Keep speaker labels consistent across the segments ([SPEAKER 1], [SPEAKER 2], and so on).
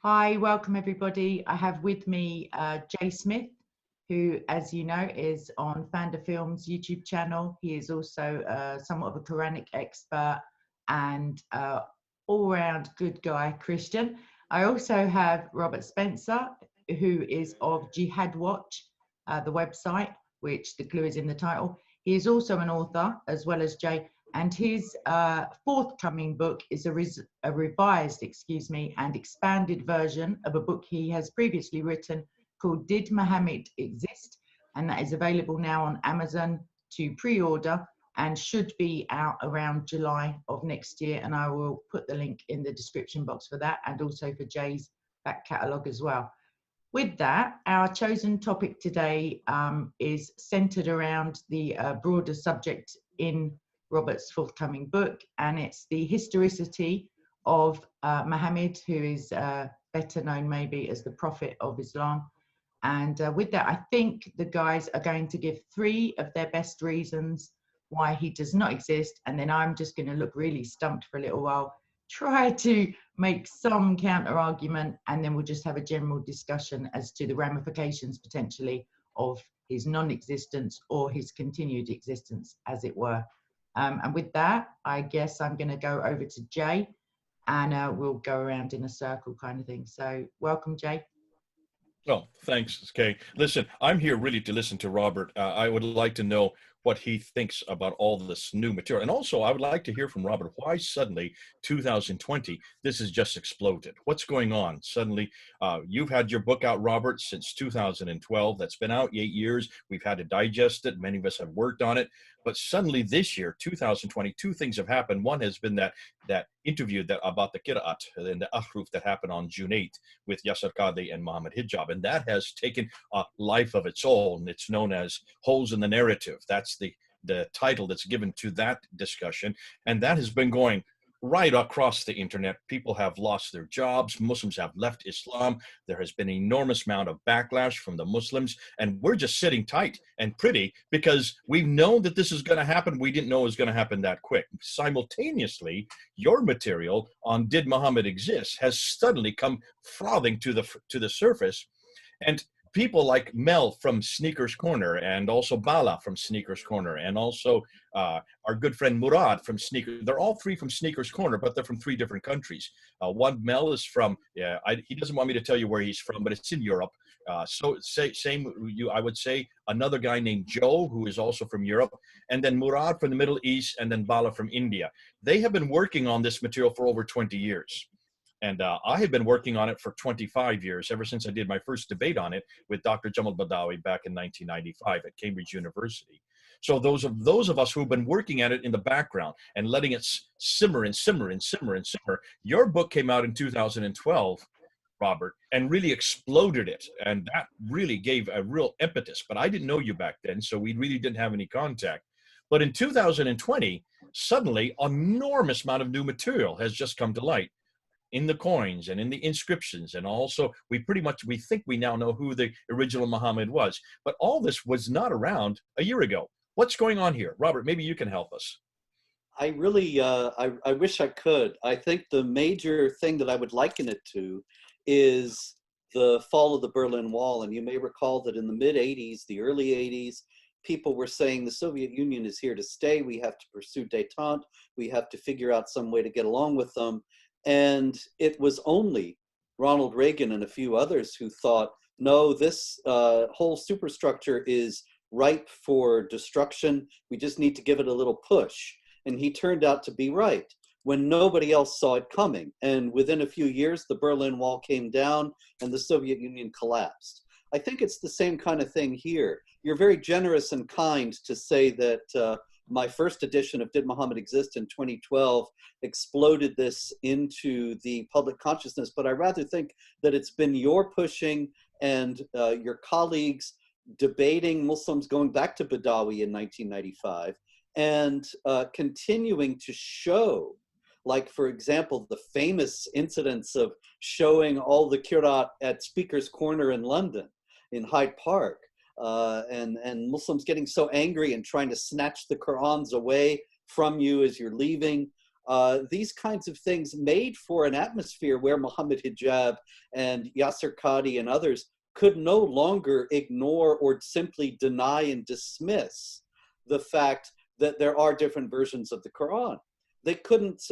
[SPEAKER 1] Hi, welcome everybody. I have with me Jay Smith, who, as you know, is on Fanda Films YouTube channel. He is also somewhat of a Quranic expert and all-round good guy Christian. I also have Robert Spencer, who is of Jihad Watch, the website, which the clue is in the title. He is also an author, as well as Jay, and his forthcoming book is a revised, and expanded version of a book he has previously written called Did Mohammed Exist? And that is available now on Amazon to pre-order and should be out around July of next year. And I will put the link in the description box for that, and also for Jay's back catalogue as well. With that, our chosen topic today is centered around the broader subject in Robert's forthcoming book, and it's the historicity of Muhammad, who is better known maybe as the Prophet of Islam. And with that, I think the guys are going to give 3 of their best reasons why he does not exist, and then I'm just going to look really stumped for a little while, try to make some counter argument, and then we'll just have a general discussion as to the ramifications potentially of his non-existence or his continued existence, as it were. And with that, I guess I'm going to go over to Jay, and we'll go around in a circle kind of thing. So welcome, Jay.
[SPEAKER 2] Oh, thanks, Kay. Listen, I'm here really to listen to Robert. I would like to know what he thinks about all this new material. And also, I would like to hear from Robert why suddenly 2020, this has just exploded. What's going on? Suddenly, you've had your book out, Robert, since 2012. That's been out 8 years. We've had to digest it. Many of us have worked on it. But suddenly this year, 2020, 2 things have happened. One has been that interview about the Qira'at and the Ahruf that happened on June 8th with Yasser Qadhi and Mohammed Hijab. And that has taken a life of its own. It's known as Holes in the Narrative. That's the title that's given to that discussion. And that has been going right across the internet. People have lost their jobs. Muslims have left Islam. There has been an enormous amount of backlash from the Muslims. And we're just sitting tight and pretty because we've known that this is going to happen. We didn't know it was going to happen that quick. Simultaneously, your material on Did Muhammad Exist has suddenly come frothing to the surface. And people like Mel from Sneakers Corner, and also Bala from Sneakers Corner, and also our good friend Murad from Sneakers. They're all 3 from Sneakers Corner, but they're from 3 different countries. One, Mel, is from, he doesn't want me to tell you where he's from, but it's in Europe. I would say another guy named Joe, who is also from Europe, and then Murad from the Middle East, and then Bala from India. They have been working on this material for over 20 years. And I had been working on it for 25 years, ever since I did my first debate on it with Dr. Jamal Badawi back in 1995 at Cambridge University. So those of us who've been working at it in the background and letting it simmer and simmer and simmer and simmer, your book came out in 2012, Robert, and really exploded it. And that really gave a real impetus. But I didn't know you back then, so we really didn't have any contact. But in 2020, suddenly, an enormous amount of new material has just come to light in the coins and in the inscriptions. And also we think we now know who the original Muhammad was, but all this was not around a year ago. What's going on here? Robert, maybe you can help us.
[SPEAKER 3] I really, I wish I could. I think the major thing that I would liken it to is the fall of the Berlin Wall. And you may recall that in the mid 80s, the early 80s, people were saying the Soviet Union is here to stay. We have to pursue détente. We have to figure out some way to get along with them. And it was only Ronald Reagan and a few others who thought, no, this whole superstructure is ripe for destruction. We just need to give it a little push. And he turned out to be right when nobody else saw it coming. And within a few years, the Berlin Wall came down and the Soviet Union collapsed. I think it's the same kind of thing here. You're very generous and kind to say that my first edition of Did Muhammad Exist in 2012 exploded this into the public consciousness, but I rather think that it's been your pushing and your colleagues debating Muslims going back to Badawi in 1995 and continuing to show, like, for example, the famous incidents of showing all the Qur'at at Speaker's Corner in London, in Hyde Park, and Muslims getting so angry and trying to snatch the Qur'ans away from you as you're leaving. these kinds of things made for an atmosphere where Muhammad Hijab and Yasser Qadi and others could no longer ignore or simply deny and dismiss the fact that there are different versions of the Quran. They couldn't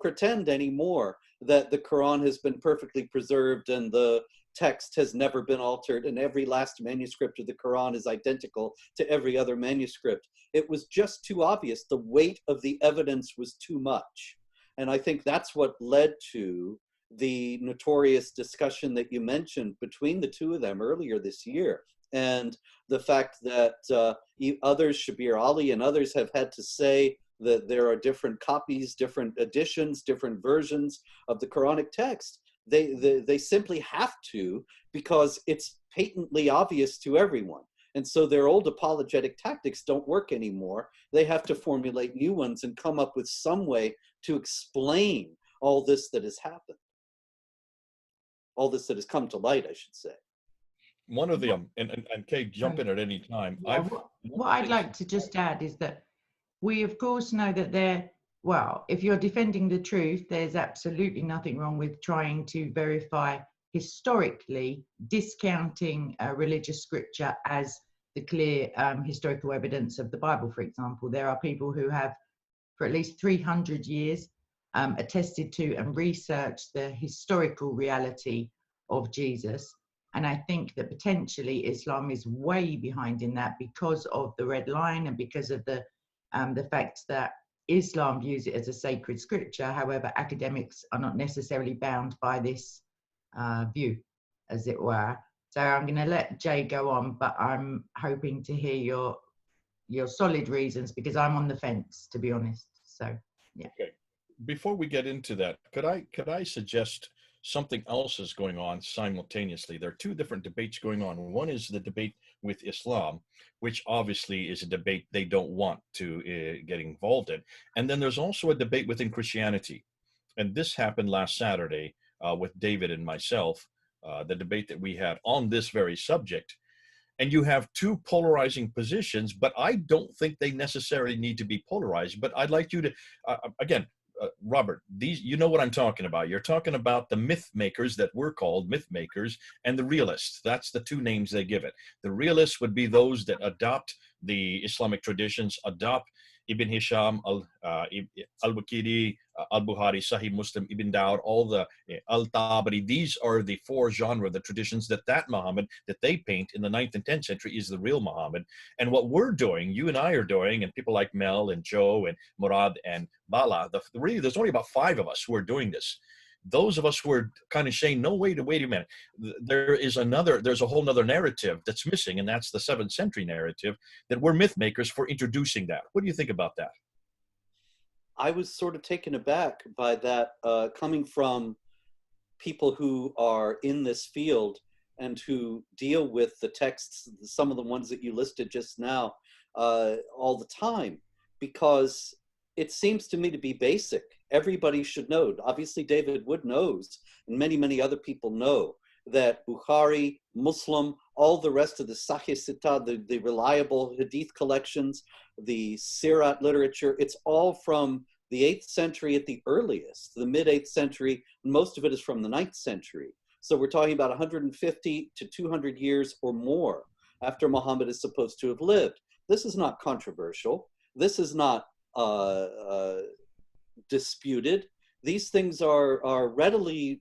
[SPEAKER 3] pretend anymore that the Quran has been perfectly preserved and the text has never been altered and every last manuscript of the Quran is identical to every other manuscript. It was just too obvious. The weight of the evidence was too much. And I think that's what led to the notorious discussion that you mentioned between the two of them earlier this year. And the fact that others, Shabir Ali and others, have had to say that there are different copies, different editions, different versions of the Quranic text. They simply have to, because it's patently obvious to everyone. And so their old apologetic tactics don't work anymore. They have to formulate new ones and come up with some way to explain all this that has happened. All this that has come to light, I should say.
[SPEAKER 2] One of the, and Kate, jump in at any time.
[SPEAKER 1] Yeah, what I'd like to just add is that we, of course, know that well, if you're defending the truth, there's absolutely nothing wrong with trying to verify historically, discounting religious scripture as the clear historical evidence of the Bible, for example. There are people who have, for at least 300 years, attested to and researched the historical reality of Jesus. And I think that potentially Islam is way behind in that because of the red line and because of the fact that Islam views it as a sacred scripture. However, academics are not necessarily bound by this view, as it were. So I'm going to let Jay go on, but I'm hoping to hear your solid reasons, because I'm on the fence, to be honest. So, yeah.
[SPEAKER 2] Okay. Before we get into that, could I suggest something else is going on simultaneously? There are two different debates going on. One is the debate with Islam, which obviously is a debate they don't want to get involved in. And then there's also a debate within Christianity. And this happened last Saturday with David and myself, the debate that we had on this very subject. And you have two polarizing positions, but I don't think they necessarily need to be polarized. But I'd like you to, again, Robert, you know what I'm talking about. You're talking about the myth makers that we're called myth makers and the realists. That's the two names they give it. The realists would be those that adopt the Islamic traditions, adopt Ibn Hisham, Al-Waqidi, Al-Bukhari, Sahih Muslim, Ibn Dawud, all the Al-Tabari. These are the four genre, the traditions that Muhammad that they paint in the 9th and 10th century is the real Muhammad. And what we're doing, you and I are doing, and people like Mel and Joe and Murad and Bala, really, there's only about 5 of us who are doing this. Those of us who are kind of saying, no, wait a minute. There's a whole nother narrative that's missing, and that's the 7th century narrative, that we're myth makers for introducing that. What do you think about that?
[SPEAKER 3] I was sort of taken aback by that coming from people who are in this field and who deal with the texts, some of the ones that you listed just now, all the time, because it seems to me to be basic. Everybody should know. Obviously, David Wood knows, and many, many other people know, that Bukhari, Muslim, all the rest of the Sahih Sita, the reliable Hadith collections, the Sirat literature, it's all from the 8th century at the earliest, the mid-8th century, and most of it is from the 9th century. So we're talking about 150 to 200 years or more after Muhammad is supposed to have lived. This is not controversial. This is not disputed. These things are readily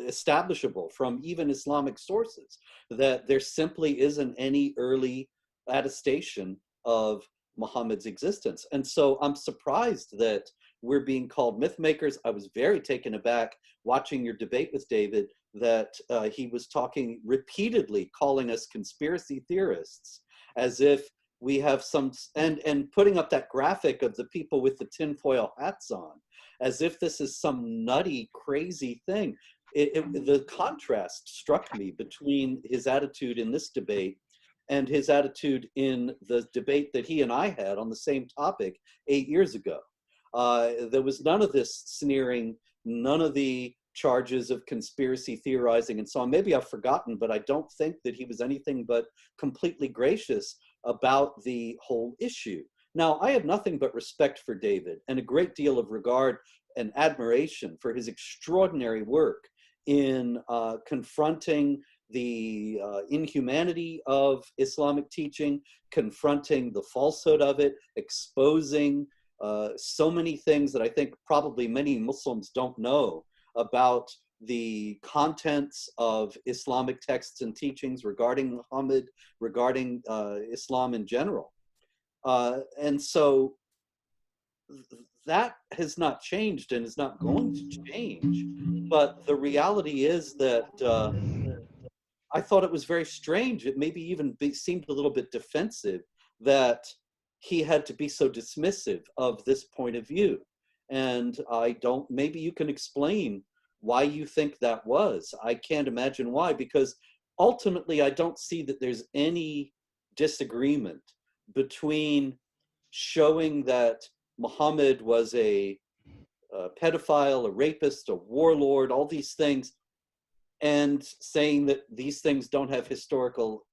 [SPEAKER 3] establishable from even Islamic sources, that there simply isn't any early attestation of Muhammad's existence. And so I'm surprised that we're being called myth makers. I was very taken aback watching your debate with David that he was talking repeatedly, calling us conspiracy theorists, as if we have some, and putting up that graphic of the people with the tinfoil hats on, as if this is some nutty, crazy thing. The contrast struck me between his attitude in this debate and his attitude in the debate that he and I had on the same topic 8 years ago. There was none of this sneering, none of the charges of conspiracy theorizing and so on. Maybe I've forgotten, but I don't think that he was anything but completely gracious about the whole issue. Now, I have nothing but respect for David and a great deal of regard and admiration for his extraordinary work in confronting the inhumanity of Islamic teaching, confronting the falsehood of it, exposing so many things that I think probably many Muslims don't know about the contents of Islamic texts and teachings regarding Muhammad, regarding Islam in general. And so that has not changed and is not going to change. But the reality is that I thought it was very strange. It maybe even seemed a little bit defensive that he had to be so dismissive of this point of view. And I don't, maybe you can explain why you think that was. I can't imagine why, because ultimately I don't see that there's any disagreement between showing that Muhammad was a pedophile, a rapist, a warlord, all these things, and saying that these things don't have historical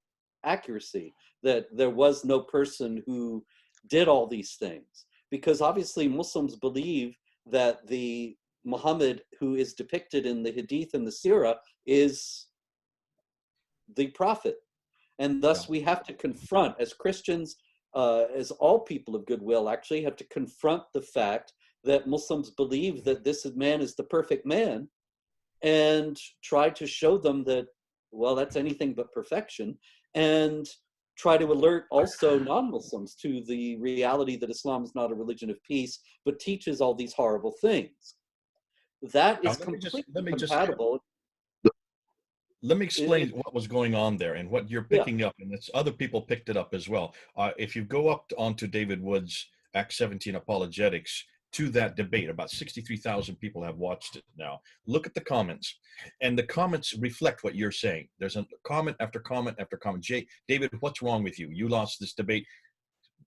[SPEAKER 3] accuracy, that there was no person who did all these things. Because obviously Muslims believe that the Muhammad who is depicted in the Hadith and the Sirah is the prophet. And thus we have to confront, as Christians, as all people of goodwill actually, have to confront the fact that Muslims believe that this man is the perfect man, and try to show them that, well, that's anything but perfection, and try to alert also non-Muslims to the reality that Islam is not a religion of peace, but teaches all these horrible things. That is completely compatible.
[SPEAKER 2] Let me explain what was going on there and what you're picking up, and it's other people picked it up as well. If you go up onto David Wood's Act 17 apologetics, to that debate, about 63,000 people have watched it now. Look at the comments, and the comments reflect what you're saying. There's a comment after comment after comment. David, what's wrong with you? You lost this debate.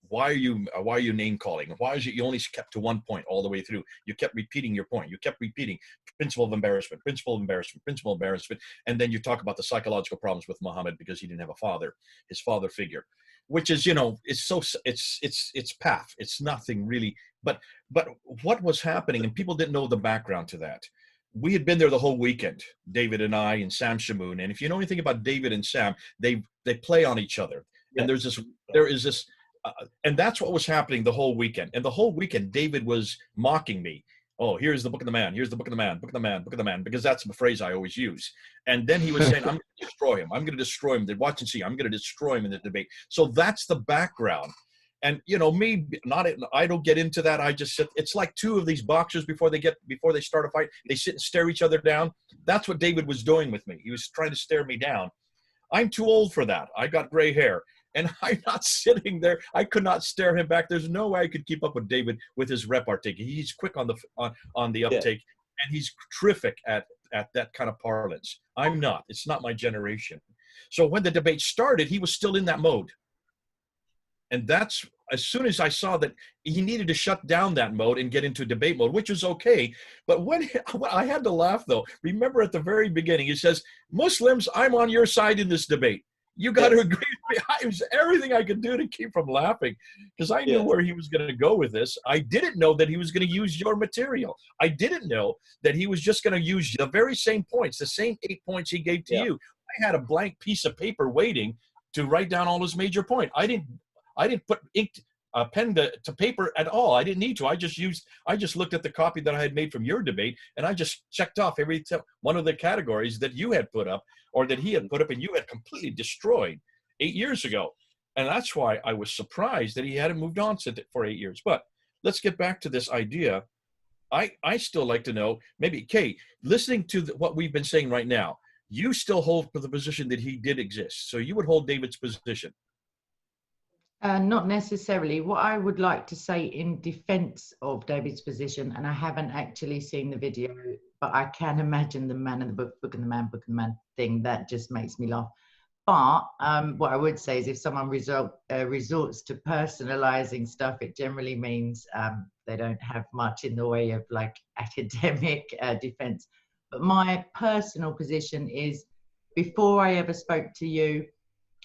[SPEAKER 2] Why are you name calling? Why is it you only kept to one point all the way through? You kept repeating your point. You kept repeating principle of embarrassment, principle of embarrassment, principle of embarrassment, and then you talk about the psychological problems with Muhammad because he didn't have a father, his father figure, which is, you know, it's path. It's nothing really. But what was happening, and people didn't know the background to that. We had been there the whole weekend, David and I and Sam Shamoon. And if you know anything about David and Sam, they play on each other. And there is this, and that's what was happening the whole weekend. And the whole weekend, David was mocking me. Oh, here's the book of the man. Here's the book of the man, book of the man, book of the man, because that's the phrase I always use. And then he was saying, I'm going to destroy him. I'm going to destroy him. Watch and see. I'm going to destroy him in the debate. So that's the background. And, you know, I don't get into that. I just sit. It's like two of these boxers before they start a fight, they sit and stare each other down. That's what David was doing with me. He was trying to stare me down. I'm too old for that. I got gray hair. And I'm not sitting there. I could not stare him back. There's no way I could keep up with David with his repartee. He's quick on the uptake, and he's terrific at that kind of parlance. I'm not. It's not my generation. So when the debate started, he was still in that mode. And that's, as soon as I saw that he needed to shut down that mode and get into debate mode, which was okay. But when I had to laugh, though, remember at the very beginning, he says, Muslims, I'm on your side in this debate. You got to agree with me. It was everything I could do to keep from laughing, because I knew where he was going to go with this. I didn't know that he was going to use your material. I didn't know that he was just going to use the very same points, the same 8 points he gave to you. I had a blank piece of paper waiting to write down all his major points. I didn't put pen to paper at all. I didn't need to. I just looked at the copy that I had made from your debate, and I just checked off every one of the categories that you had put up, or that he had put up, and you had completely destroyed 8 years ago. And that's why I was surprised that he hadn't moved on for 8 years. But let's get back to this idea. I still like to know, maybe, Kay, listening to what we've been saying right now, you still hold for the position that he did exist. So you would hold David's position.
[SPEAKER 1] Not necessarily. What I would like to say in defense of David's position, and I haven't actually seen the video, but I can imagine the man in the book, book and the man thing, that just makes me laugh. But what I would say is if someone resorts to personalizing stuff, it generally means they don't have much in the way of like academic defense. But my personal position is, before I ever spoke to you,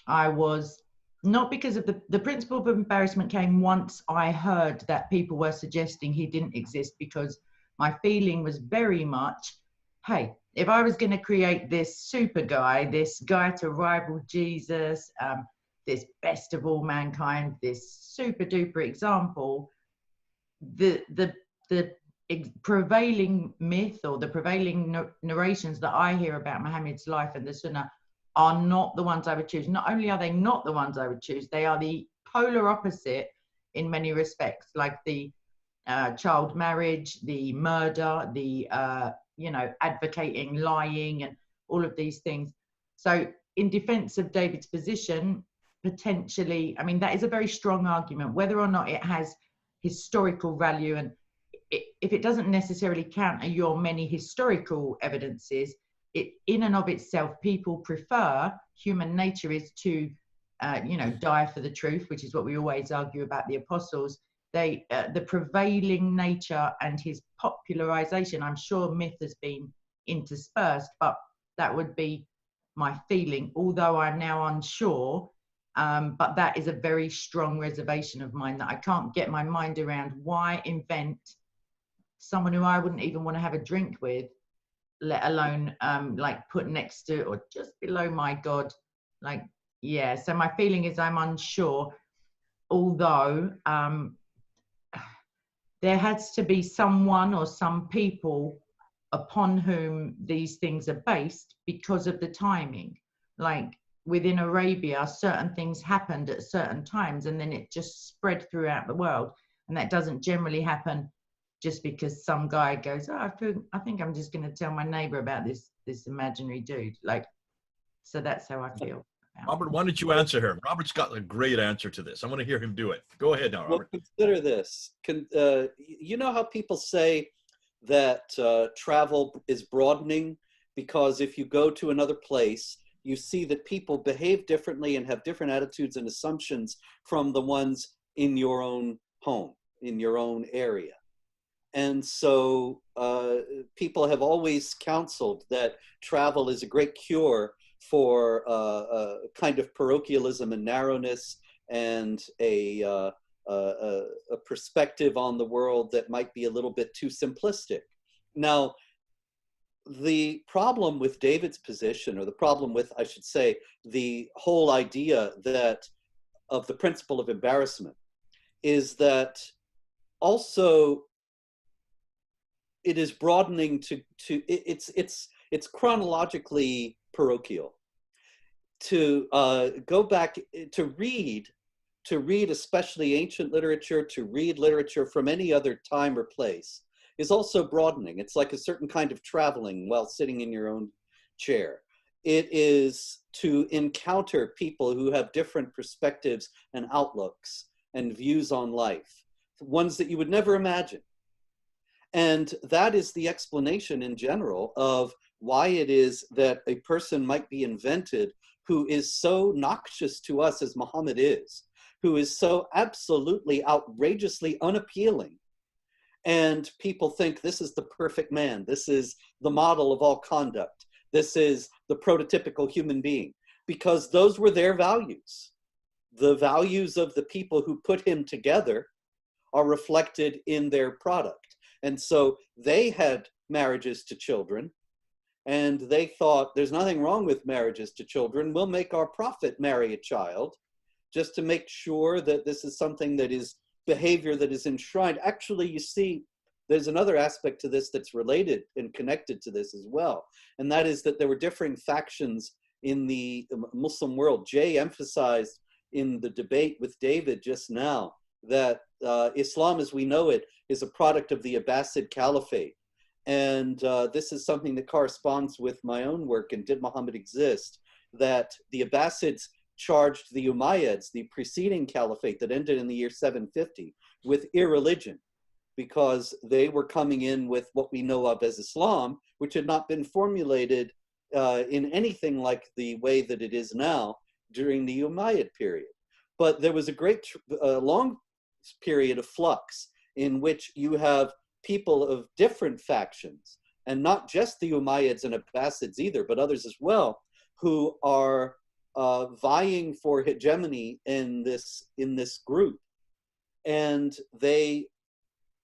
[SPEAKER 1] I was not because of the principle of embarrassment came once I heard that people were suggesting he didn't exist, because my feeling was very much, hey, if I was going to create this super guy, this guy to rival Jesus, this best of all mankind, this super duper example, the prevailing myth or the prevailing narrations that I hear about Muhammad's life and the Sunnah are not the ones I would choose. Not only are they not the ones I would choose, they are the polar opposite in many respects, like the child marriage, the murder, the advocating lying, and all of these things. So in defense of David's position, potentially, I mean, that is a very strong argument. Whether or not it has historical value, and if it doesn't necessarily counter your many historical evidences, it in and of itself, people prefer, human nature is to die for the truth, which is what we always argue about the apostles. They the prevailing nature and his popularization, I'm sure myth has been interspersed, but that would be my feeling, although I'm now unsure. But that is a very strong reservation of mine, that I can't get my mind around. Why invent someone who I wouldn't even want to have a drink with, let alone like put next to or just below my God? Like, yeah, so my feeling is I'm unsure, although there has to be someone or some people upon whom these things are based because of the timing. Like within Arabia, certain things happened at certain times, and then it just spread throughout the world. And that doesn't generally happen just because some guy goes, oh, I think I'm just going to tell my neighbor about this imaginary dude. Like, so that's how I feel.
[SPEAKER 2] Robert, why don't you answer her? Robert's got a great answer to this. I want to hear him do it. Go ahead now, Robert.
[SPEAKER 3] Well, consider this. You know how people say that travel is broadening because if you go to another place, you see that people behave differently and have different attitudes and assumptions from the ones in your own home, in your own area. And so people have always counseled that travel is a great cure for a kind of parochialism and narrowness, and a perspective on the world that might be a little bit too simplistic. Now, the problem with David's position, or the problem with, I should say, the whole idea that of the principle of embarrassment, is that also it is broadening to it's chronologically parochial. To go back to read especially ancient literature, to read literature from any other time or place, is also broadening. It's like a certain kind of traveling while sitting in your own chair. It is to encounter people who have different perspectives and outlooks and views on life, ones that you would never imagine. And that is the explanation in general of why it is that a person might be invented who is so noxious to us as Muhammad is, who is so absolutely outrageously unappealing. And people think this is the perfect man. This is the model of all conduct. This is the prototypical human being, because those were their values. The values of the people who put him together are reflected in their product. And so they had marriages to children, and they thought there's nothing wrong with marriages to children. We'll make our prophet marry a child just to make sure that this is something that is behavior that is enshrined. Actually, you see, there's another aspect to this that's related and connected to this as well. And that is that there were differing factions in the Muslim world. Jay emphasized in the debate with David just now that Islam as we know it is a product of the Abbasid Caliphate. And this is something that corresponds with my own work in Did Muhammad Exist? That the Abbasids charged the Umayyads, the preceding caliphate that ended in the year 750, with irreligion, because they were coming in with what we know of as Islam, which had not been formulated in anything like the way that it is now during the Umayyad period. But there was a great long period of flux in which you have people of different factions, and not just the Umayyads and Abbasids either, but others as well, who are vying for hegemony in this group. And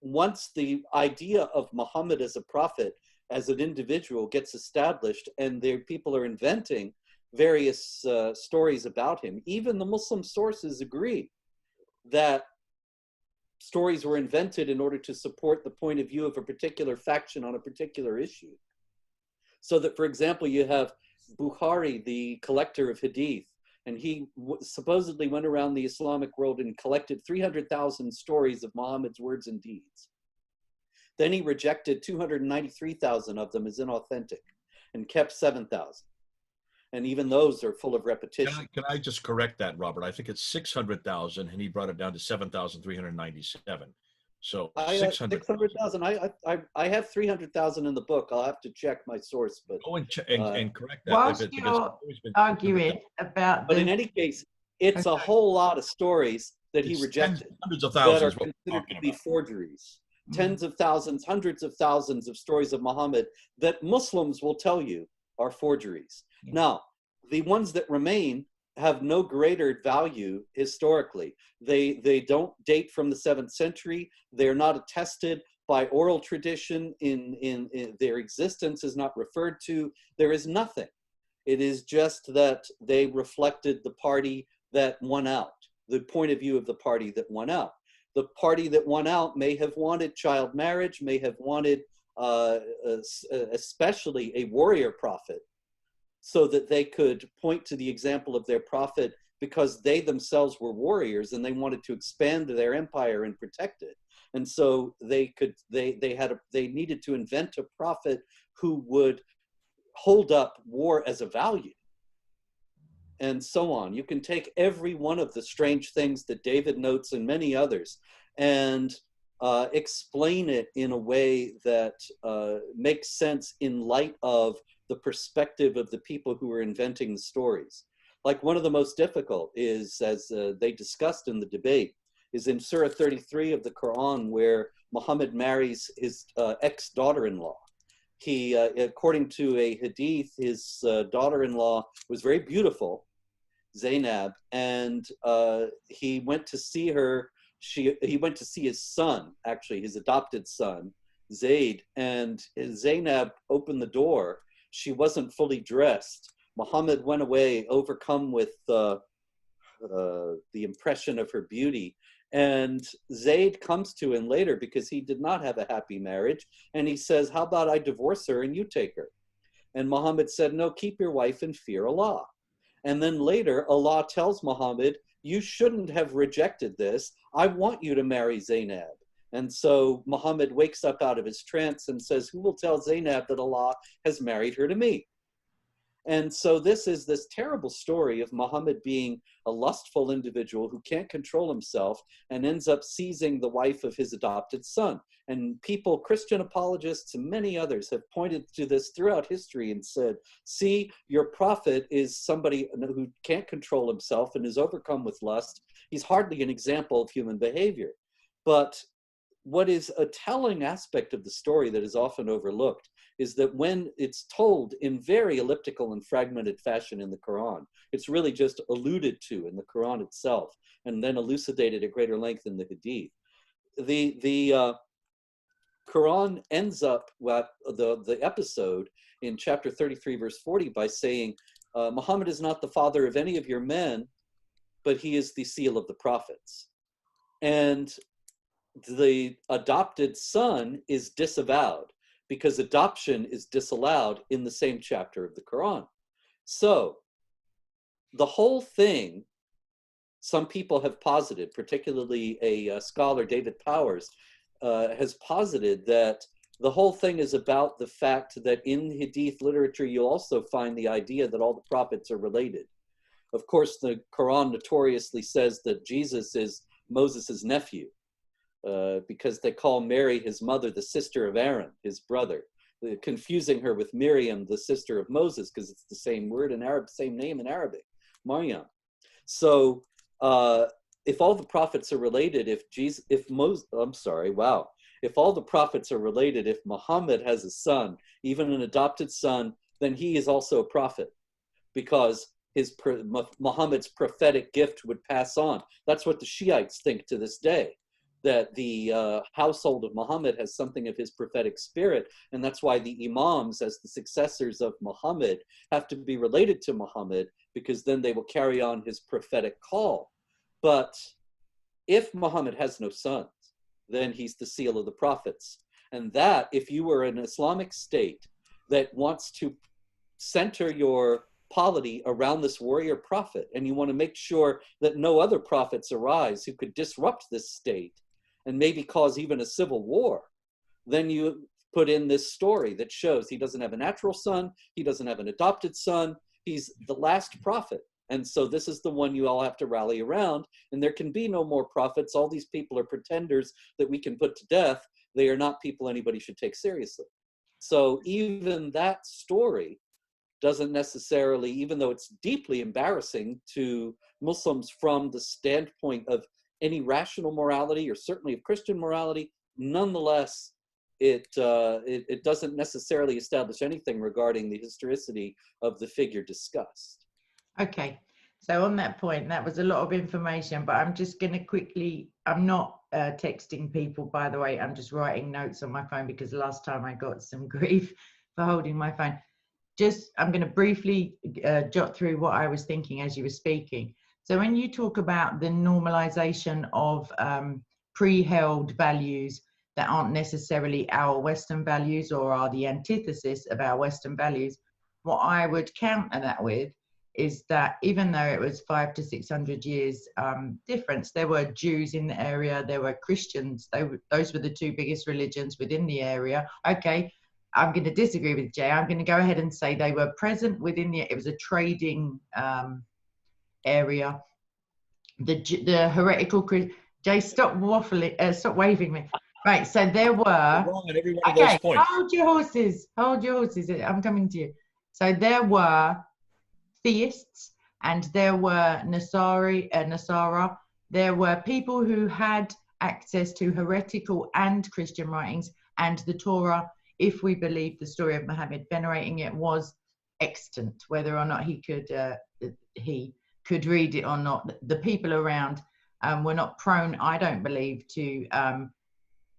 [SPEAKER 3] once the idea of Muhammad as a prophet, as an individual, gets established, and people are inventing various stories about him, even the Muslim sources agree that stories were invented in order to support the point of view of a particular faction on a particular issue. So that, for example, you have Bukhari, the collector of hadith, and he supposedly went around the Islamic world and collected 300,000 stories of Muhammad's words and deeds. Then he rejected 293,000 of them as inauthentic and kept 7,000. And even those are full of repetition.
[SPEAKER 2] Can I just correct that, Robert? I think it's 600,000, and he brought it down to 7,397. So
[SPEAKER 3] 600,000. I have 300,000 in the book. I'll have to check my source, but
[SPEAKER 2] go and correct that.
[SPEAKER 1] Whilst you're arguing about,
[SPEAKER 3] but in any case, it's a whole lot of stories that he rejected,
[SPEAKER 2] hundreds of thousands
[SPEAKER 3] that are considered to be forgeries. Tens of thousands, hundreds of thousands of stories of Muhammad that Muslims will tell you are forgeries. Now, the ones that remain have no greater value historically. They don't date from the 7th century. They're not attested by oral tradition. In their existence is not referred to. There is nothing. It is just that they reflected the party that won out, the point of view of the party that won out. The party that won out may have wanted child marriage, may have wanted especially a warrior prophet, so that they could point to the example of their prophet, because they themselves were warriors and they wanted to expand their empire and protect it. And so they needed to invent a prophet who would hold up war as a value, and so on. You can take every one of the strange things that David notes and many others and explain it in a way that makes sense in light of the perspective of the people who are inventing the stories. Like, one of the most difficult is, as they discussed in the debate, is in Surah 33 of the Quran, where Muhammad marries his ex-daughter-in-law. He, according to a hadith, his daughter-in-law was very beautiful, Zainab, and he went to see her. He went to see his son, actually, his adopted son, Zayd, and Zainab opened the door. She wasn't fully dressed. Muhammad went away, overcome with the impression of her beauty. And Zayd comes to him later, because he did not have a happy marriage. And he says, how about I divorce her and you take her? And Muhammad said, no, keep your wife and fear Allah. And then later, Allah tells Muhammad, you shouldn't have rejected this. I want you to marry Zainab. And so Muhammad wakes up out of his trance and says, who will tell Zainab that Allah has married her to me? And so this is this terrible story of Muhammad being a lustful individual who can't control himself and ends up seizing the wife of his adopted son. And people, Christian apologists and many others, have pointed to this throughout history and said, see, your prophet is somebody who can't control himself and is overcome with lust. He's hardly an example of human behavior. But what is a telling aspect of the story that is often overlooked is that when it's told in very elliptical and fragmented fashion in the Quran, it's really just alluded to in the Quran itself and then elucidated at greater length in the Hadith. The Quran ends up with the episode in chapter 33, verse 40 by saying, Muhammad is not the father of any of your men, but he is the seal of the prophets. And the adopted son is disavowed, because adoption is disallowed in the same chapter of the Quran. So the whole thing, some people have posited, particularly a scholar, David Powers, has posited that the whole thing is about the fact that in Hadith literature, you'll also find the idea that all the prophets are related. Of course, the Quran notoriously says that Jesus is Moses' nephew, because they call Mary, his mother, the sister of Aaron, his brother, confusing her with Miriam, the sister of Moses, because it's the same word in Arab, same name in Arabic, Maryam. So if all the prophets are related, if all the prophets are related, if Muhammad has a son, even an adopted son, then he is also a prophet, because Muhammad's prophetic gift would pass on. That's what the Shiites think to this day, that the household of Muhammad has something of his prophetic spirit, and that's why the imams, as the successors of Muhammad, have to be related to Muhammad, because then they will carry on his prophetic call. But if Muhammad has no sons, then he's the seal of the prophets. And that, if you were an Islamic state that wants to center your polity around this warrior prophet, and you want to make sure that no other prophets arise who could disrupt this state and maybe cause even a civil war, then you put in this story that shows he doesn't have a natural son, he doesn't have an adopted son, he's the last prophet. And so this is the one you all have to rally around, and there can be no more prophets. All these people are pretenders that we can put to death. They are not people anybody should take seriously. So even that story doesn't necessarily, even though it's deeply embarrassing to Muslims from the standpoint of any rational morality, or certainly of Christian morality, nonetheless, it doesn't necessarily establish anything regarding the historicity of the figure discussed.
[SPEAKER 1] Okay, so on that point, that was a lot of information, but I'm just going to quickly, I'm not texting people, by the way, I'm just writing notes on my phone, because last time I got some grief for holding my phone. I'm going to briefly jot through what I was thinking as you were speaking. So when you talk about the normalization of pre-held values that aren't necessarily our Western values, or are the antithesis of our Western values, what I would counter that with is that even though it was 500 to 600 years difference, there were Jews in the area, there were Christians, those were the two biggest religions within the area. Okay, I'm going to disagree with Jay. I'm going to go ahead and say they were present within it was a trading area. The heretical, Jay, stop waffling, stop waving me. Right, so there were,
[SPEAKER 2] wrong at every one of those points.
[SPEAKER 1] hold your horses, I'm coming to you. So there were theists, and there were Nasara, there were people who had access to heretical and Christian writings, and the Torah, if we believe the story of Muhammad, venerating it, was extant. Whether or not he could read it or not, the people around were not prone, I don't believe, to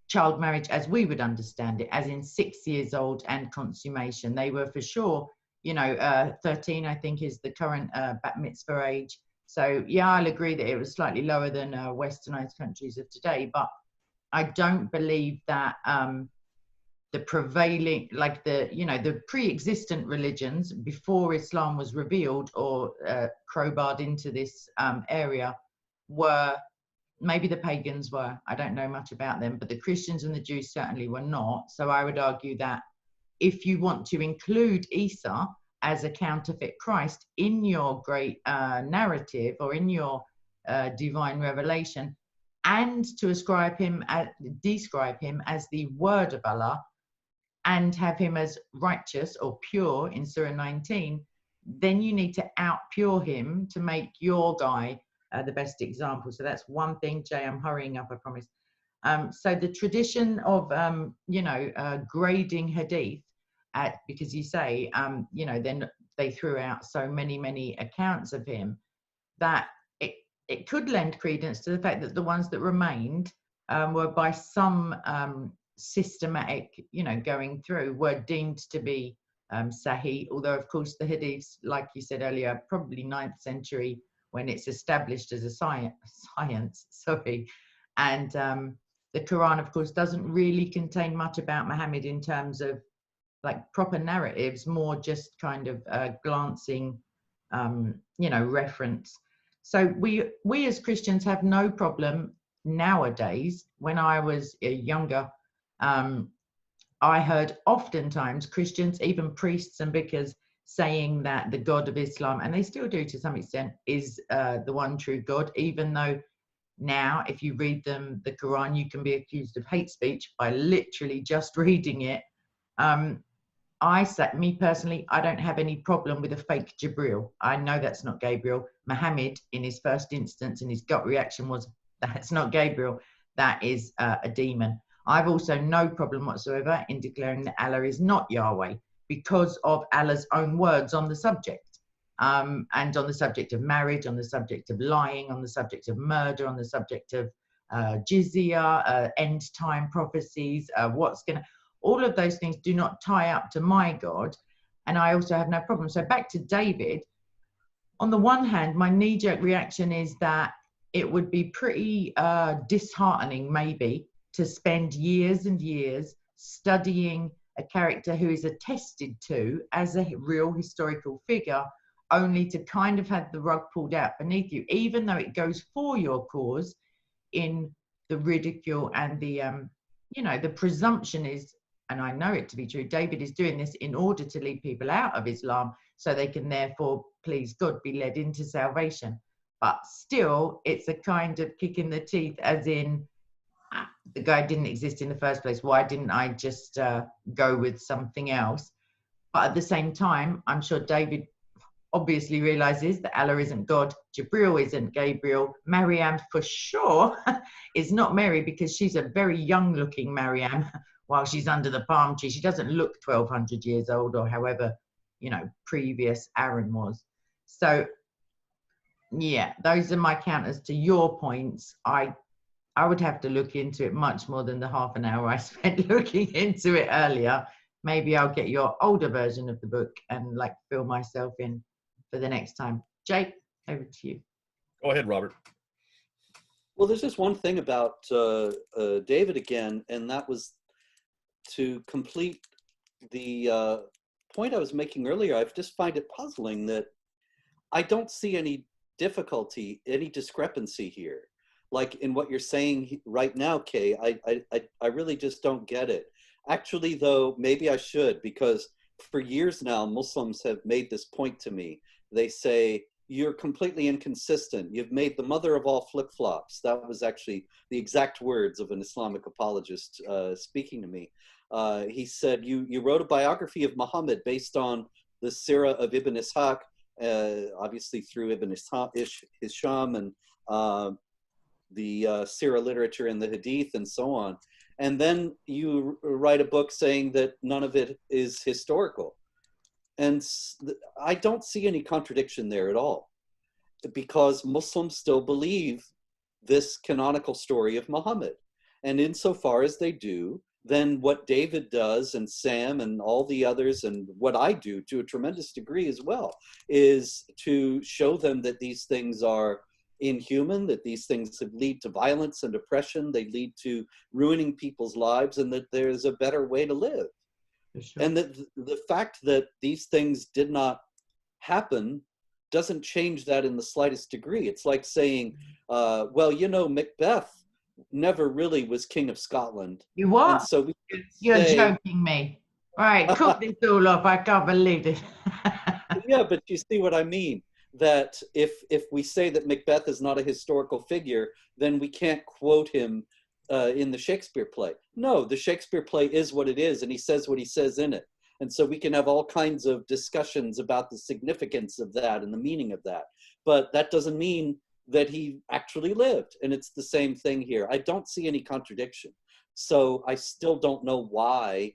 [SPEAKER 1] child marriage as we would understand it, as in 6 years old and consummation. They were for sure, 13, I think, is the current bat mitzvah age. So yeah, I'll agree that it was slightly lower than westernized countries of today, but I don't believe that the prevailing, like the pre-existent religions before Islam was revealed or crowbarred into this area were, maybe the pagans were, I don't know much about them, but the Christians and the Jews certainly were not. So I would argue that if you want to include Isa as a counterfeit Christ in your great narrative, or in your divine revelation, and to describe him as the word of Allah, and have him as righteous or pure in Surah 19, then you need to out-pure him to make your guy the best example. So that's one thing. Jay, I'm hurrying up, I promise. So the tradition of, grading hadith, because you say, then they threw out so many accounts of him, that it could lend credence to the fact that the ones that remained were by some systematic, going through, were deemed to be sahih, although of course the hadiths, like you said earlier, probably 9th century when it's established as a science, sorry. And the Quran, of course, doesn't really contain much about Muhammad in terms of like proper narratives, more just kind of glancing, reference. So we as Christians have no problem nowadays. When I was younger, I heard oftentimes Christians, even priests and vicars, saying that the God of Islam, and they still do to some extent, is the one true God, even though now, if you read the Quran, you can be accused of hate speech by literally just reading it. Me personally, I don't have any problem with a fake Jibril. I know that's not Gabriel. Muhammad, in his first instance, in his gut reaction was, that's not Gabriel, that is a demon. I've also no problem whatsoever in declaring that Allah is not Yahweh, because of Allah's own words on the subject. and on the subject of marriage, on the subject of lying, on the subject of murder, on the subject of jizya, end time prophecies, all of those things do not tie up to my God. And I also have no problem. So back to David, on the one hand, my knee-jerk reaction is that it would be pretty disheartening, maybe, to spend years and years studying a character who is attested to as a real historical figure, only to kind of have the rug pulled out beneath you, even though it goes for your cause in the ridicule and the, the presumption is, and I know it to be true, David is doing this in order to lead people out of Islam so they can therefore, please God, be led into salvation. But still, it's a kind of kick in the teeth, as in, the guy didn't exist in the first place. Why didn't I just go with something else? But at the same time, I'm sure David obviously realizes that Allah isn't God, Jibril isn't Gabriel, Maryam for sure is not Mary, because she's a very young looking Maryam while she's under the palm tree. She doesn't look 1200 years old, or however, previous Aaron was. So yeah, those are my counters to your points. I would have to look into it much more than the half an hour I spent looking into it earlier. Maybe I'll get your older version of the book and fill myself in for the next time. Jake, over to you.
[SPEAKER 2] Go ahead, Robert.
[SPEAKER 3] Well, there's just one thing about David again, and that was to complete the point I was making earlier. I just find it puzzling that I don't see any difficulty, any discrepancy here. Like in what you're saying right now, Kay, I really just don't get it. Actually, though, maybe I should, because for years now, Muslims have made this point to me. They say, you're completely inconsistent. You've made the mother of all flip-flops. That was actually the exact words of an Islamic apologist speaking to me. He said, you wrote a biography of Muhammad based on the Sirah of Ibn Ishaq, obviously through Ibn Hisham and the Sirah literature and the Hadith and so on. And then you write a book saying that none of it is historical. And I don't see any contradiction there at all, because Muslims still believe this canonical story of Muhammad. And insofar as they do, then what David does and Sam and all the others, and what I do to a tremendous degree as well, is to show them that these things are inhuman, that these things lead to violence and oppression, they lead to ruining people's lives, and that there's a better way to live. Sure. And that the fact that these things did not happen doesn't change that in the slightest degree. It's like saying, well, Macbeth never really was king of Scotland.
[SPEAKER 1] You what?
[SPEAKER 3] And so
[SPEAKER 1] you're joking me. All right, cook this all off. I can't believe it.
[SPEAKER 3] Yeah, but you see what I mean? That if we say that Macbeth is not a historical figure, then we can't quote him in the Shakespeare play. No, the Shakespeare play is what it is, and he says what he says in it. And so we can have all kinds of discussions about the significance of that and the meaning of that. But that doesn't mean that he actually lived. And it's the same thing here. I don't see any contradiction. So I still don't know why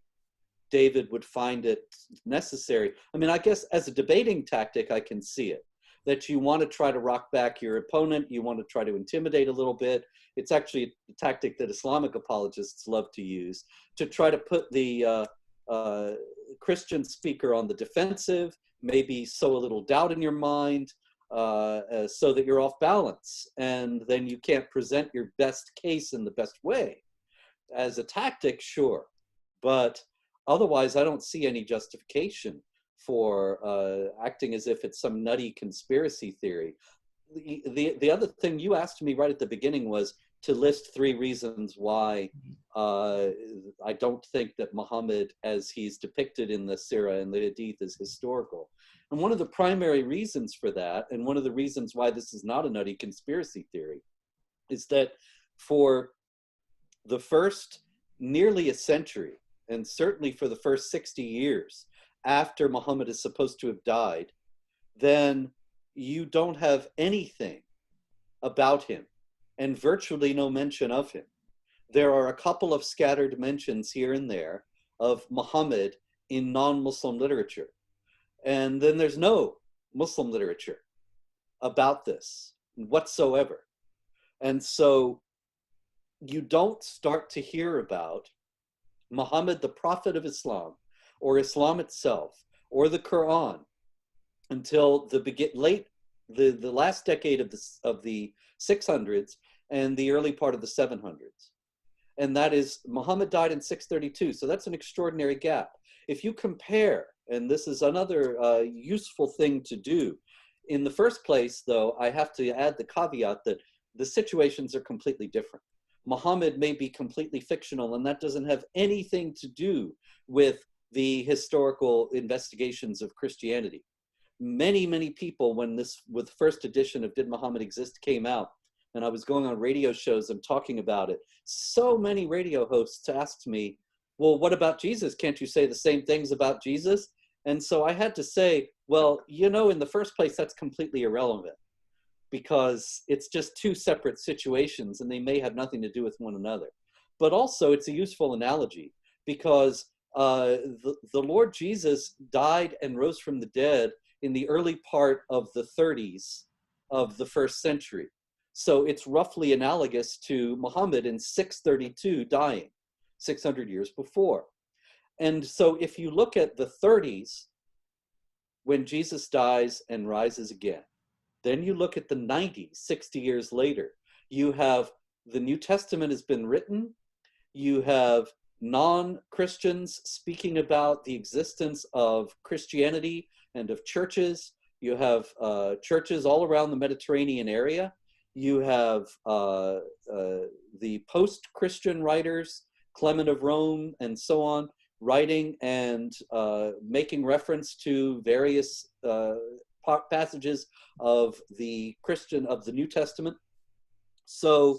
[SPEAKER 3] David would find it necessary. I mean, I guess as a debating tactic, I can see it. That you want to try to rock back your opponent, you want to try to intimidate a little bit. It's actually a tactic that Islamic apologists love to use, to try to put the Christian speaker on the defensive, maybe sow a little doubt in your mind, so that you're off balance, and then you can't present your best case in the best way. As a tactic, sure, but otherwise I don't see any justification for acting as if it's some nutty conspiracy theory. The other thing you asked me right at the beginning was to list 3 reasons why I don't think that Muhammad, as he's depicted in the Sirah and the Hadith, is historical. And one of the primary reasons for that, and one of the reasons why this is not a nutty conspiracy theory, is that for the first nearly a century, and certainly for the first 60 years, after Muhammad is supposed to have died, then you don't have anything about him and virtually no mention of him. There are a couple of scattered mentions here and there of Muhammad in non-Muslim literature. And then there's no Muslim literature about this whatsoever. And so you don't start to hear about Muhammad, the prophet of Islam, or Islam itself, or the Quran, until the last decade of the 600s and the early part of the 700s. And that is, Muhammad died in 632, so that's an extraordinary gap. If you compare, and this is another useful thing to do, in the first place, though, I have to add the caveat that the situations are completely different. Muhammad may be completely fictional, and that doesn't have anything to do with the historical investigations of Christianity. Many, many people, when with the first edition of Did Muhammad Exist came out, and I was going on radio shows and talking about it, so many radio hosts asked me, well, what about Jesus? Can't you say the same things about Jesus? And so I had to say, well, in the first place, that's completely irrelevant, because it's just two separate situations and they may have nothing to do with one another. But also it's a useful analogy, because the Lord Jesus died and rose from the dead in the early part of the 30s of the first century. So it's roughly analogous to Muhammad in 632 dying, 600 years before. And so if you look at the 30s, when Jesus dies and rises again, then you look at the 90s, 60 years later, you have the New Testament has been written, you have non-Christians speaking about the existence of Christianity and of churches, you have churches all around the Mediterranean area, you have the post-Christian writers, Clement of Rome and so on, writing and making reference to various passages of the New Testament. So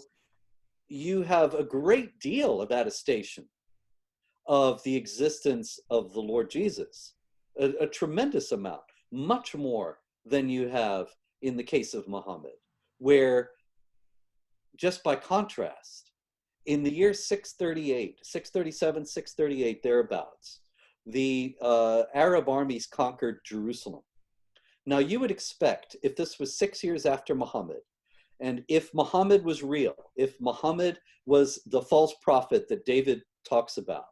[SPEAKER 3] you have a great deal of attestation of the existence of the Lord Jesus, a tremendous amount, much more than you have in the case of Muhammad, where, just by contrast, in the year 638, 637, 638, thereabouts, the Arab armies conquered Jerusalem. Now, you would expect, if this was 6 years after Muhammad, and if Muhammad was real, if Muhammad was the false prophet that David talks about,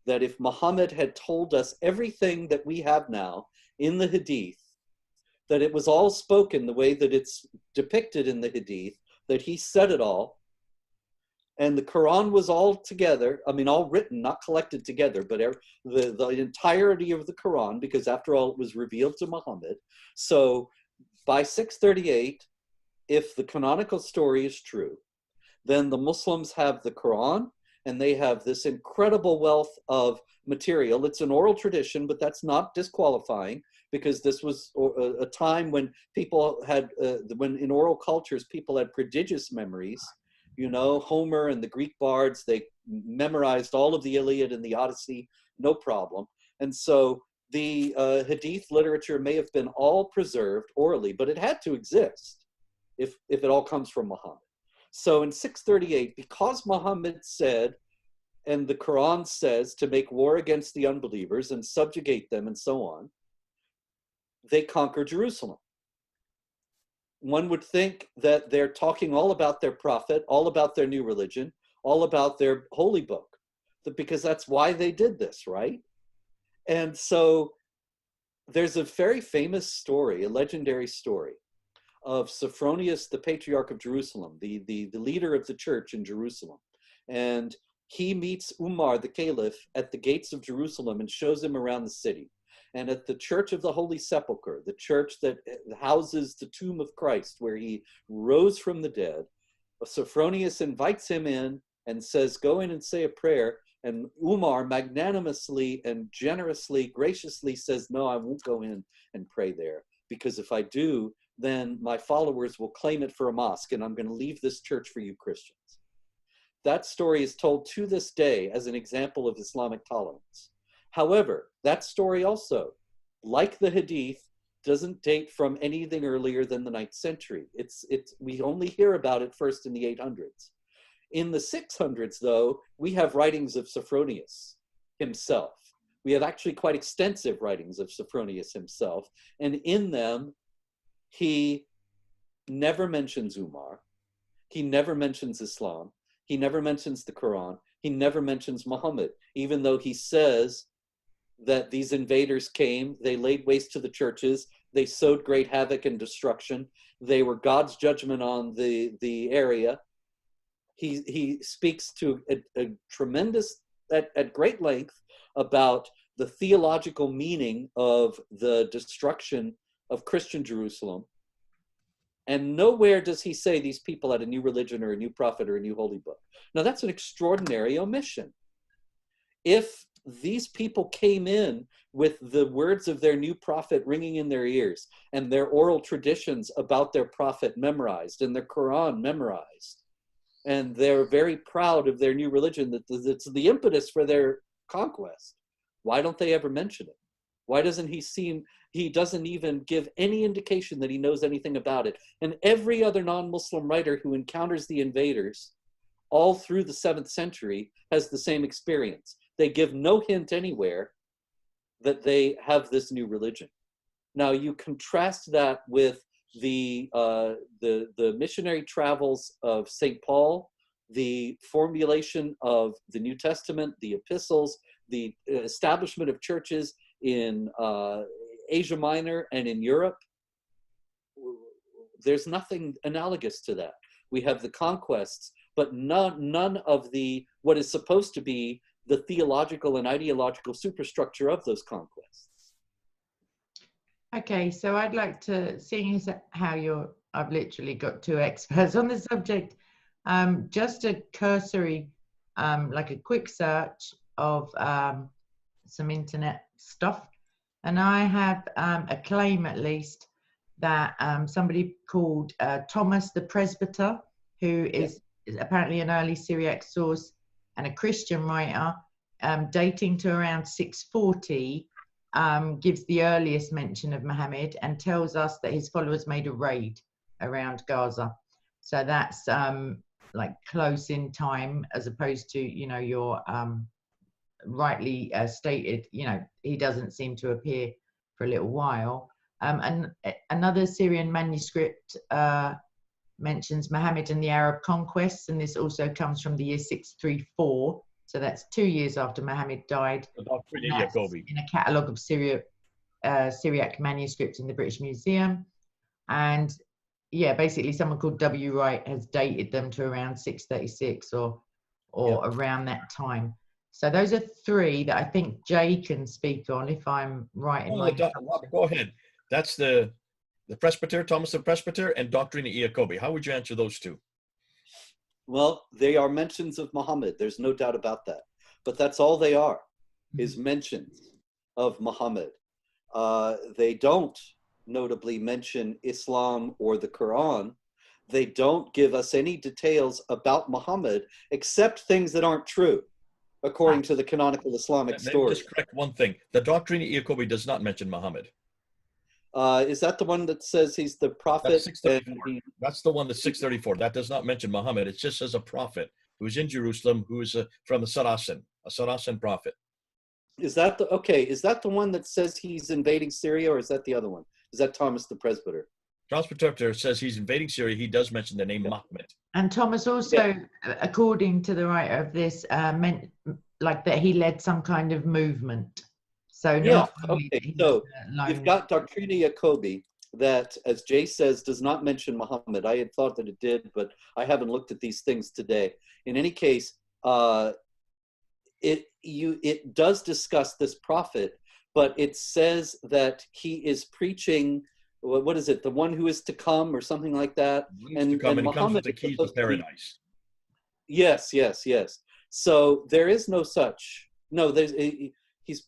[SPEAKER 3] that if Muhammad had told us everything that we have now in the Hadith, that it was all spoken the way that it's depicted in the Hadith, that he said it all, and the Quran was all together, all written, not collected together, but the entirety of the Quran, because after all, it was revealed to Muhammad. So by 638, if the canonical story is true, then the Muslims have the Quran, and they have this incredible wealth of material. It's an oral tradition, but that's not disqualifying, because this was a time when people had, when in oral cultures, people had prodigious memories. Homer and the Greek bards, they memorized all of the Iliad and the Odyssey, no problem. And so the Hadith literature may have been all preserved orally, but it had to exist if it all comes from Muhammad. So in 638, because Muhammad said, and the Quran says, to make war against the unbelievers and subjugate them and so on, they conquer Jerusalem. One would think that they're talking all about their prophet, all about their new religion, all about their holy book, because that's why they did this, right? And so there's a very famous story, a legendary story, of Sophronius, the Patriarch of Jerusalem, the leader of the church in Jerusalem. And he meets Umar, the Caliph, at the gates of Jerusalem and shows him around the city. And at the Church of the Holy Sepulchre, the church that houses the tomb of Christ, where he rose from the dead, Sophronius invites him in and says, go in and say a prayer. And Umar magnanimously and generously, graciously says, no, I won't go in and pray there, because if I do, then my followers will claim it for a mosque, and I'm going to leave this church for you Christians. That story is told to this day as an example of Islamic tolerance. However, that story also, like the Hadith, doesn't date from anything earlier than the 9th century. We only hear about it first in the 800s. In the 600s, though, we have writings of Sophronius himself, We have actually quite extensive writings of Sophronius himself, and in them, he never mentions Umar, he never mentions Islam, he never mentions the Quran, he never mentions Muhammad, even though he says that these invaders came, they laid waste to the churches, they sowed great havoc and destruction, they were God's judgment on the area. He speaks to a tremendous, at great length, about the theological meaning of the destruction of Christian Jerusalem. And nowhere does he say these people had a new religion or a new prophet or a new holy book. Now, that's an extraordinary omission. If these people came in with the words of their new prophet ringing in their ears and their oral traditions about their prophet memorized and their Quran memorized, and they're very proud of their new religion, that's the impetus for their conquest, why don't they ever mention it? Why doesn't he doesn't even give any indication that he knows anything about it. And every other non-Muslim writer who encounters the invaders all through the 7th century has the same experience. They give no hint anywhere that they have this new religion. Now you contrast that with the missionary travels of St. Paul, the formulation of the New Testament, the epistles, the establishment of churches in Asia Minor and in Europe. There's nothing analogous to that. We have the conquests, but none of the what is supposed to be the theological and ideological superstructure of those conquests.
[SPEAKER 1] Okay, so I'd like to, seeing as how I've literally got 2 experts on the subject, just a cursory, like a quick search of some internet stuff. And I have a claim, at least, that somebody called Thomas the Presbyter, who is apparently an early Syriac source and a Christian writer, dating to around 640, gives the earliest mention of Muhammad and tells us that his followers made a raid around Gaza. So that's like close in time, as opposed to, your rightly stated, he doesn't seem to appear for a little while. And another Syrian manuscript mentions Muhammad and the Arab conquests, and this also comes from the year 634. So that's 2 years after Muhammad died. In a catalogue of Syriac manuscripts in the British Museum. And yeah, basically someone called W. Wright has dated them to around 636 or around that time. So those are 3 that I think Jay can speak on, if I'm right in my...
[SPEAKER 2] Robert, go ahead. That's the presbyter, Thomas the Presbyter, and Doctrina Iacobi. How would you answer those 2?
[SPEAKER 3] Well, they are mentions of Muhammad. There's no doubt about that. But that's all they are, is mentions of Muhammad. They don't notably mention Islam or the Quran. They don't give us any details about Muhammad, except things that aren't true, according to the canonical Islamic story.
[SPEAKER 2] Just correct one thing. The Doctrina Iacobi does not mention Muhammad.
[SPEAKER 3] Is that the one that says he's the prophet?
[SPEAKER 2] That's the one that's 634. That does not mention Muhammad. It just says a prophet who's in Jerusalem, who's from the Saracen, a Saracen prophet.
[SPEAKER 3] Is that the one that says he's invading Syria, or is that the other one? Is that Thomas the Presbyter?
[SPEAKER 2] Thomas the Presbyter says he's invading Syria. He does mention the name Muhammad.
[SPEAKER 1] And Thomas also, according to the writer of this, meant like that he led some kind of movement. So
[SPEAKER 3] so you've got Doctrina Iacobi that, as Jay says, does not mention Muhammad. I had thought that it did, but I haven't looked at these things today. In any case, it does discuss this prophet, but it says that he is preaching, what is it, the one who is to come or something like that?
[SPEAKER 2] And he comes with the keys to paradise.
[SPEAKER 3] Yes. So there is no such. No, he's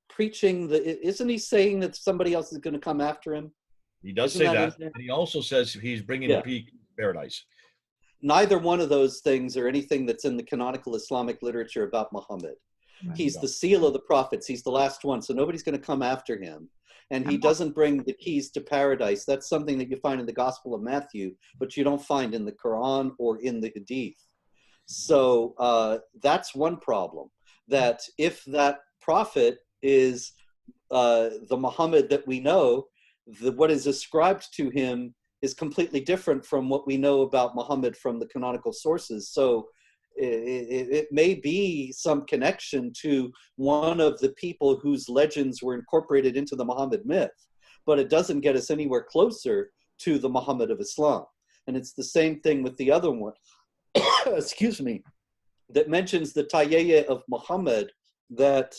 [SPEAKER 3] preaching isn't he saying that somebody else is going to come after him?
[SPEAKER 2] He does say that, and he also says he's bringing the key to paradise.
[SPEAKER 3] Neither one of those things or anything that's in the canonical Islamic literature about Muhammad. He's the seal of the prophets. He's the last one, so nobody's going to come after him. And he doesn't bring the keys to paradise. That's something that you find in the Gospel of Matthew, but you don't find in the Quran or in the Hadith. So that's one problem. that if that prophet is the Muhammad that we know, what is ascribed to him is completely different from what we know about Muhammad from the canonical sources. So it may be some connection to one of the people whose legends were incorporated into the Muhammad myth, but it doesn't get us anywhere closer to the Muhammad of Islam. And it's the same thing with the other one, excuse me, that mentions the Tayyeh of Muhammad that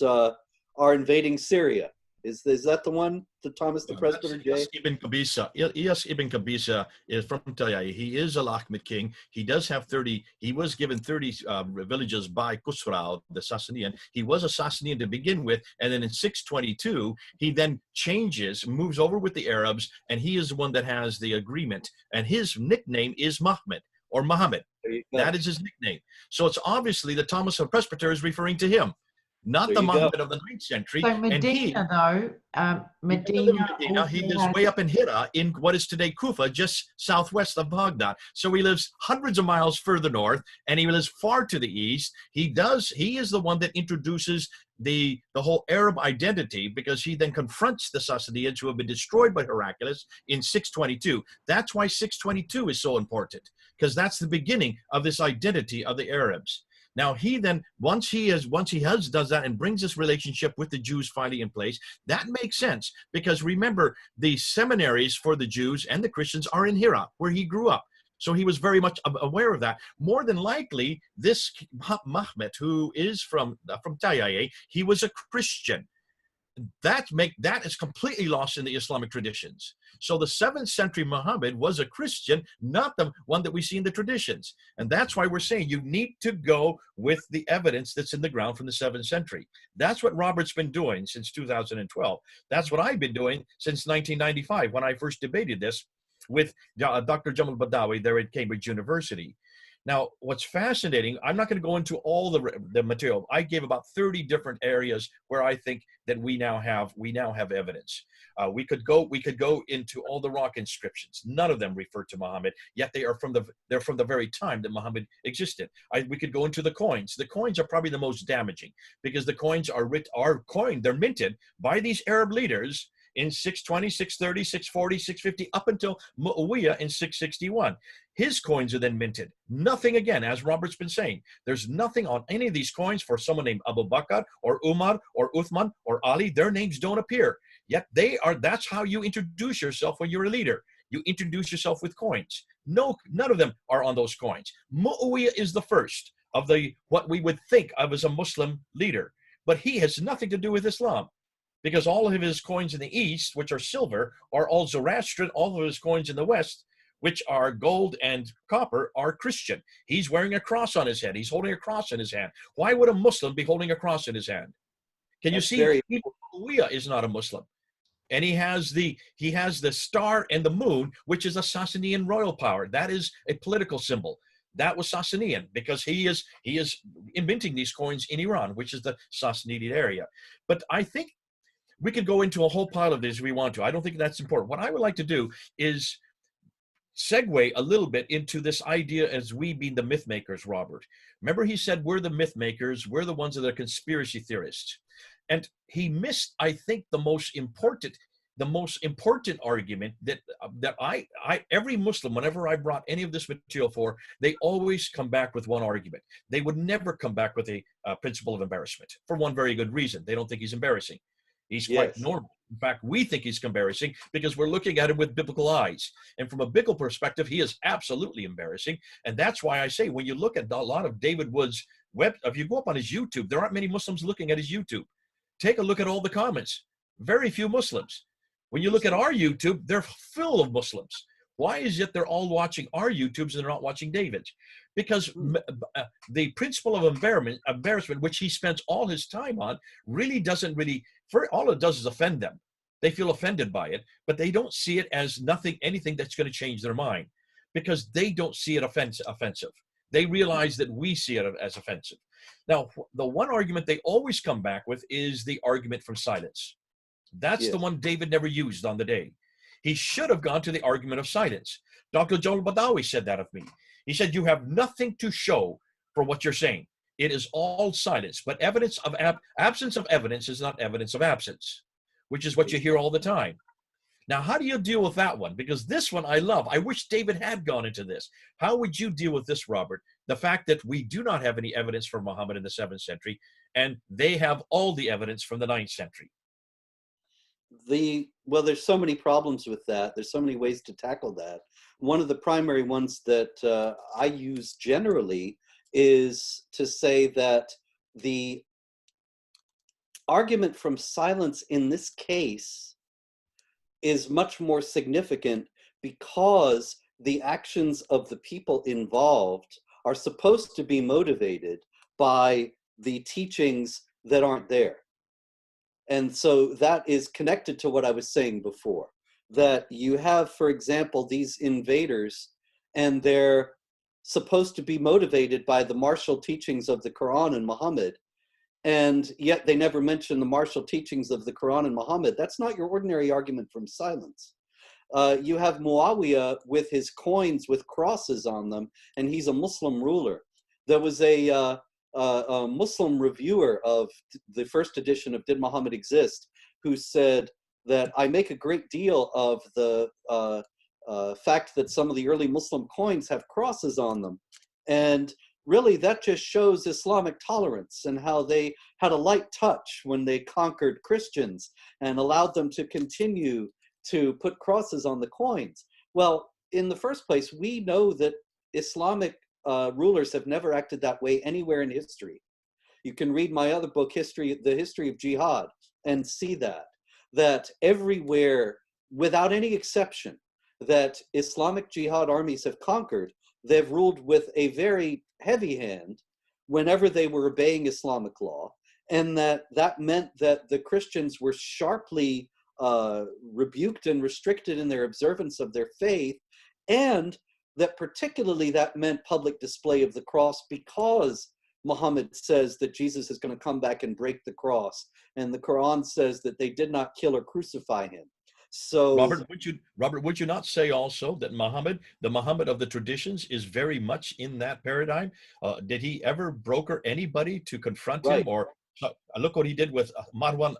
[SPEAKER 3] are invading Syria. Is that the one, the Thomas the Presbyter J?
[SPEAKER 2] Iyas ibn Qabisa. Iyas ibn Qabisa is from Tayyeh. He is a Lakhmid king. He does have 30, he was given 30 villages by Khusrau, the Sassanian. He was a Sassanian to begin with, and then in 622, he then changes, moves over with the Arabs, and he is the one that has the agreement, and his nickname is Muhammad, or Muhammad. That is his nickname. So it's obviously that Thomas the Presbyter is referring to him, not the Muhammad of the 9th century.
[SPEAKER 1] So Medina, Medina,
[SPEAKER 2] he lives way up in Hira, in what is today Kufa, just southwest of Baghdad. So he lives hundreds of miles further north, and he lives far to the east. He is the one that introduces the whole Arab identity, because he then confronts the Sassanians who have been destroyed by Heraclius in 622. That's why 622 is so important, because that's the beginning of this identity of the Arabs. Now he then, once he does that and brings this relationship with the Jews finally in place, that makes sense, because remember, the seminaries for the Jews and the Christians are in Hira, where he grew up. So he was very much aware of that. More than likely, this Mahmet, who is from Tayyeh, he was a Christian. That is completely lost in the Islamic traditions. So the 7th century Muhammad was a Christian, not the one that we see in the traditions. And that's why we're saying you need to go with the evidence that's in the ground from the 7th century. That's what Robert's been doing since 2012. That's what I've been doing since 1995, when I first debated this with Dr. Jamal Badawi there at Cambridge University. Now, what's fascinating, I'm not going to go into all the material. I gave about 30 different areas where I think that we now have evidence. We could go into all the rock inscriptions. None of them refer to Muhammad, yet they're from the very time that Muhammad existed. We could go into the coins. The coins are probably the most damaging, because the coins they're minted by these Arab leaders in 620, 630, 640, 650, up until Muawiyah in 661. His coins are then minted. Nothing, again, as Robert's been saying, there's nothing on any of these coins for someone named Abu Bakr or Umar or Uthman or Ali. Their names don't appear. Yet that's how you introduce yourself when you're a leader. You introduce yourself with coins. No, none of them are on those coins. Muawiyah is the first of what we would think of as a Muslim leader, but he has nothing to do with Islam, because all of his coins in the east, which are silver, are all Zoroastrian. All of his coins in the west, which are gold and copper, are Christian. He's wearing a cross on his head. He's holding a cross in his hand. Why would a Muslim be holding a cross in his hand? Can you see? Muawiyah is not a Muslim. And he has the star and the moon, which is a Sassanian royal power. That is a political symbol. That was Sassanian, because he is minting these coins in Iran, which is the Sassanid area. But I think we could go into a whole pile of this if we want to. I don't think that's important. What I would like to do is segue a little bit into this idea as we being the myth makers, Robert. Remember, he said we're the myth makers, we're the ones that are conspiracy theorists. And he missed, I think, the most important argument that every Muslim, whenever I brought any of this material for, they always come back with one argument. They would never come back with a principle of embarrassment, for one very good reason. They don't think he's embarrassing. He's quite normal. In fact, we think he's embarrassing because we're looking at him with biblical eyes. And from a biblical perspective, he is absolutely embarrassing. And that's why I say, when you look at a lot of David Wood's if you go up on his YouTube, there aren't many Muslims looking at his YouTube. Take a look at all the comments. Very few Muslims. When you look at our YouTube, they're full of Muslims. Why is it they're all watching our YouTubes and they're not watching David's? Because the principle of embarrassment, which he spends all his time on, really doesn't all it does is offend them. They feel offended by it, but they don't see it as anything that's going to change their mind, because they don't see it offensive. They realize that we see it as offensive. Now, the one argument they always come back with is the argument from silence. That's the one David never used on the day. He should have gone to the argument of silence. Dr. Jamal Badawi said that of me. He said, you have nothing to show for what you're saying. it is all silence. But evidence of absence of evidence is not evidence of absence, which is what you hear all the time. Now, how do you deal with that one? Because this one I love. I wish David had gone into this. How would you deal with this, Robert? The fact that we do not have any evidence for Muhammad in the 7th century, and they have all the evidence from the 9th century.
[SPEAKER 3] Well, there's so many problems with that. There's so many ways to tackle that. One of the primary ones that I use generally is to say that the argument from silence in this case is much more significant because the actions of the people involved are supposed to be motivated by the teachings that aren't there. And so that is connected to what I was saying before, that you have, for example, these invaders, and they're supposed to be motivated by the martial teachings of the Quran and Muhammad, and yet they never mention the martial teachings of the Quran and Muhammad. That's not your ordinary argument from silence. You have Muawiyah with his coins with crosses on them, and he's a Muslim ruler. There was a Muslim reviewer of the first edition of Did Muhammad Exist who said that I make a great deal of the fact that some of the early Muslim coins have crosses on them. And really, that just shows Islamic tolerance and how they had a light touch when they conquered Christians and allowed them to continue to put crosses on the coins. Well, in the first place, we know that Islamic rulers have never acted that way anywhere in history. You can read my other book, The History of Jihad, and see that everywhere, without any exception, that Islamic jihad armies have conquered, they've ruled with a very heavy hand whenever they were obeying Islamic law, and that meant that the Christians were sharply rebuked and restricted in their observance of their faith, and that particularly that meant public display of the cross, because Muhammad says that Jesus is going to come back and break the cross, and the Quran says that they did not kill or crucify him. So
[SPEAKER 2] Robert, would you not say also that Muhammad, the Muhammad of the traditions, is very much in that paradigm? Did he ever broker anybody to confront him? Or look what he did with Marwan,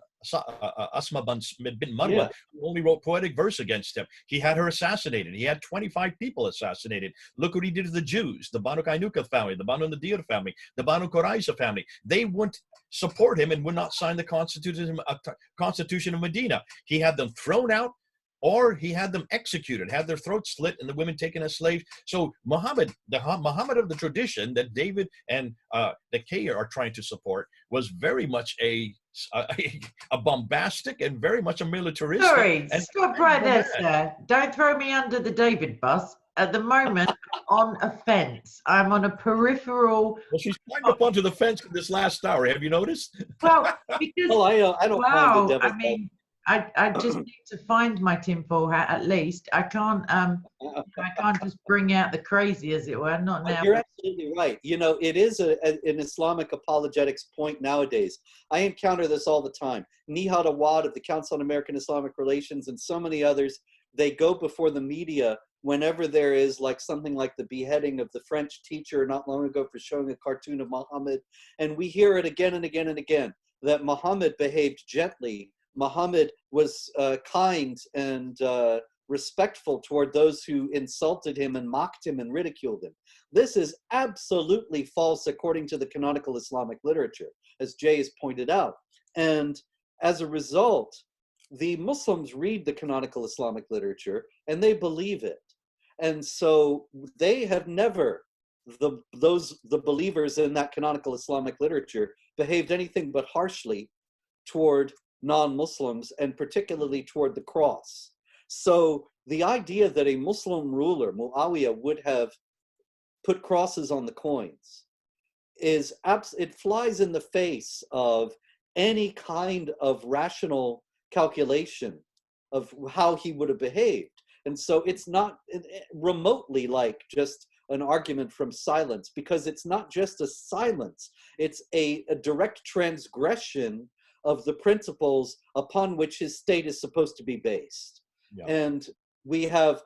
[SPEAKER 2] Asma bin Marwan, who only wrote poetic verse against him. He had her assassinated. He had 25 people assassinated. Look what he did to the Jews, the Banu Kainuka family, the Banu Nadir family, the Banu Quraiza family. They wouldn't support him and would not sign the Constitution of Medina. He had them thrown out, or he had them executed, had their throats slit, and the women taken as slaves. So Muhammad, the Muhammad of the tradition that David and the Kay are trying to support, was very much a bombastic and very much a militaristic.
[SPEAKER 1] Sorry, stop right there, sir. Don't throw me under the David bus. At the moment, on a fence. I'm on a peripheral.
[SPEAKER 2] Well, she's climbed up onto the fence in this last hour. Have you noticed?
[SPEAKER 1] Well, because
[SPEAKER 3] I don't mind the devil.
[SPEAKER 1] I mean, I just need to find my tinfoil hat at least. I can't just bring out the crazy, as it were. Not now.
[SPEAKER 3] You're absolutely right. You know, it is an Islamic apologetics point nowadays. I encounter this all the time. Nihad Awad of the Council on American Islamic Relations and so many others, they go before the media whenever there is like something like the beheading of the French teacher not long ago for showing a cartoon of Muhammad. And we hear it again and again and again, that Muhammad behaved gently. Muhammad was kind and respectful toward those who insulted him and mocked him and ridiculed him. This is absolutely false according to the canonical Islamic literature, as Jay has pointed out. And as a result, the Muslims read the canonical Islamic literature and they believe it. And so they have never, the believers in that canonical Islamic literature, behaved anything but harshly toward non-Muslims, and particularly toward the cross. So the idea that a Muslim ruler, Muawiyah, would have put crosses on the coins it flies in the face of any kind of rational calculation of how he would have behaved. And so it's not remotely like just an argument from silence, because it's not just a silence, it's a direct transgression of the principles upon which his state is supposed to be based. Yeah. And we have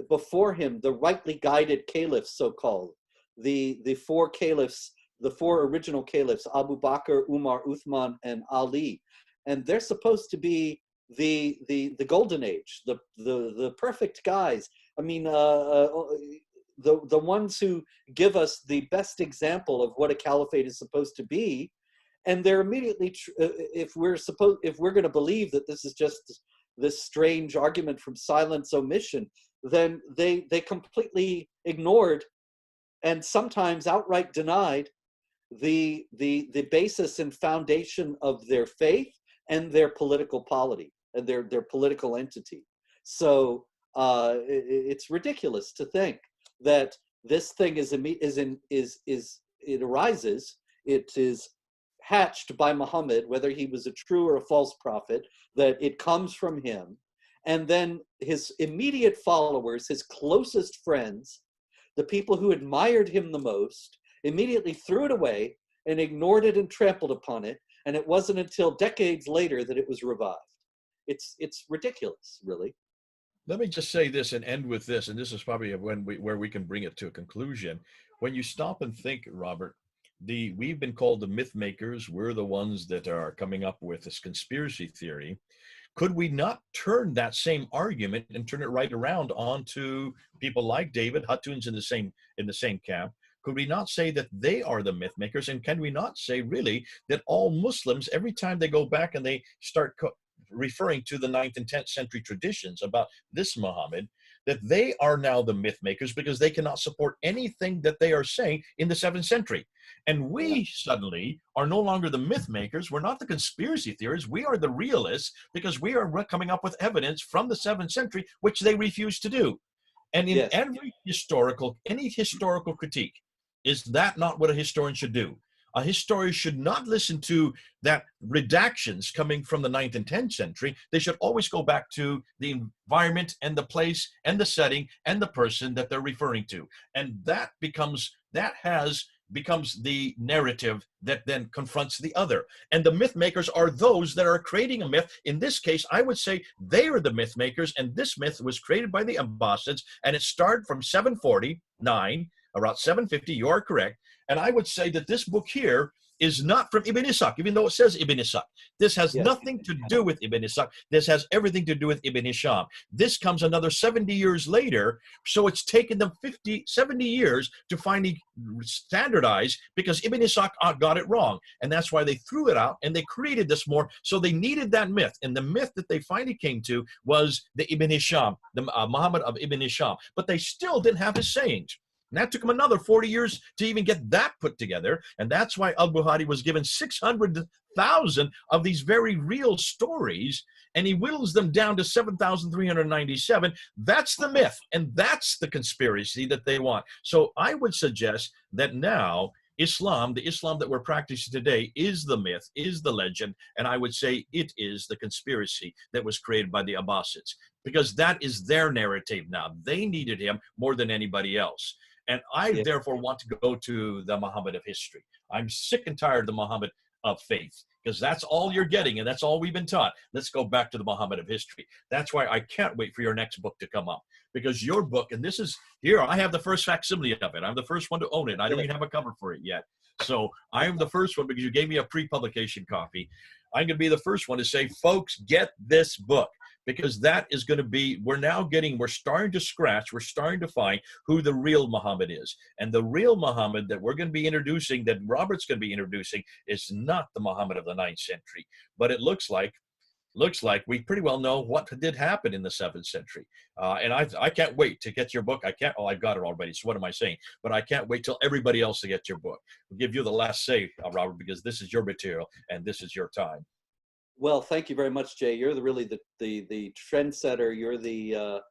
[SPEAKER 3] before him, the rightly guided caliphs, so-called, the four caliphs the four original caliphs, Abu Bakr, Umar, Uthman, and Ali. And they're supposed to be the golden age, the perfect guys. I mean, the ones who give us the best example of what a caliphate is supposed to be. And they're immediately, if we're going to believe that this is just this strange argument from silence omission, then they completely ignored and sometimes outright denied the basis and foundation of their faith and their political polity and their political entity. So it's ridiculous to think that this thing it arises, it is hatched by Muhammad, whether he was a true or a false prophet, that it comes from him, and then his immediate followers, his closest friends, the people who admired him the most, immediately threw it away and ignored it and trampled upon it. And it wasn't until decades later that it was revived. It's ridiculous, really.
[SPEAKER 2] Let me just say this and end with this, and this is probably where we can bring it to a conclusion. When you stop and think, Robert, we've been called the myth makers. We're the ones that are coming up with this conspiracy theory. Could we not turn that same argument and turn it right around onto people like David Hutton's in the same camp? Could we not say that they are the myth makers? And can we not say really that all Muslims, every time they go back and they start referring to the 9th and 10th century traditions about this Muhammad, that they are now the myth makers because they cannot support anything that they are saying in the 7th century. And we suddenly are no longer the myth makers. We're not the conspiracy theorists. We are the realists because we are coming up with evidence from the 7th century, which they refuse to do. And in any historical critique, is that not what a historian should do? A historian should not listen to that redactions coming from the 9th and 10th century. They should always go back to the environment and the place and the setting and the person that they're referring to. And that becomes the narrative that then confronts the other. And the myth makers are those that are creating a myth. In this case, I would say they are the myth makers, and this myth was created by the Abbasids, and it started from 749, around 750, you are correct. And I would say that this book here is not from Ibn Ishaq, even though it says Ibn Ishaq. This has nothing to do with Ibn Ishaq. This has everything to do with Ibn Hisham. This comes another 70 years later, so it's taken them 70 years to finally standardize because Ibn Ishaq got it wrong. And that's why they threw it out and they created this more. So they needed that myth. And the myth that they finally came to was the Ibn Hisham, the Muhammad of Ibn Hisham. But they still didn't have his sayings. And that took him another 40 years to even get that put together. And that's why al-Bukhari was given 600,000 of these very real stories, and he whittles them down to 7,397. That's the myth, and that's the conspiracy that they want. So I would suggest that now Islam, the Islam that we're practicing today, is the myth, is the legend, and I would say it is the conspiracy that was created by the Abbasids, because that is their narrative now. They needed him more than anybody else. And I therefore want to go to the Muhammad of history. I'm sick and tired of the Muhammad of faith, because that's all you're getting, and that's all we've been taught. Let's go back to the Muhammad of history. That's why I can't wait for your next book to come up, because your book, and this is here, I have the first facsimile of it. I'm the first one to own it. I don't even have a cover for it yet. So I am the first one because you gave me a pre-publication copy. I'm going to be the first one to say, folks, get this book. Because that is going to be, we're starting to scratch, we're starting to find who the real Muhammad is. And the real Muhammad that we're going to be introducing, that Robert's going to be introducing, is not the Muhammad of the 9th century. But it looks like we pretty well know what did happen in the 7th century. And I can't wait to get your book. I've got it already, so what am I saying? But I can't wait till everybody else to get your book. We'll give you the last say, Robert, because this is your material and this is your time.
[SPEAKER 3] Well, thank you very much, Jay. You're really the trendsetter. You're the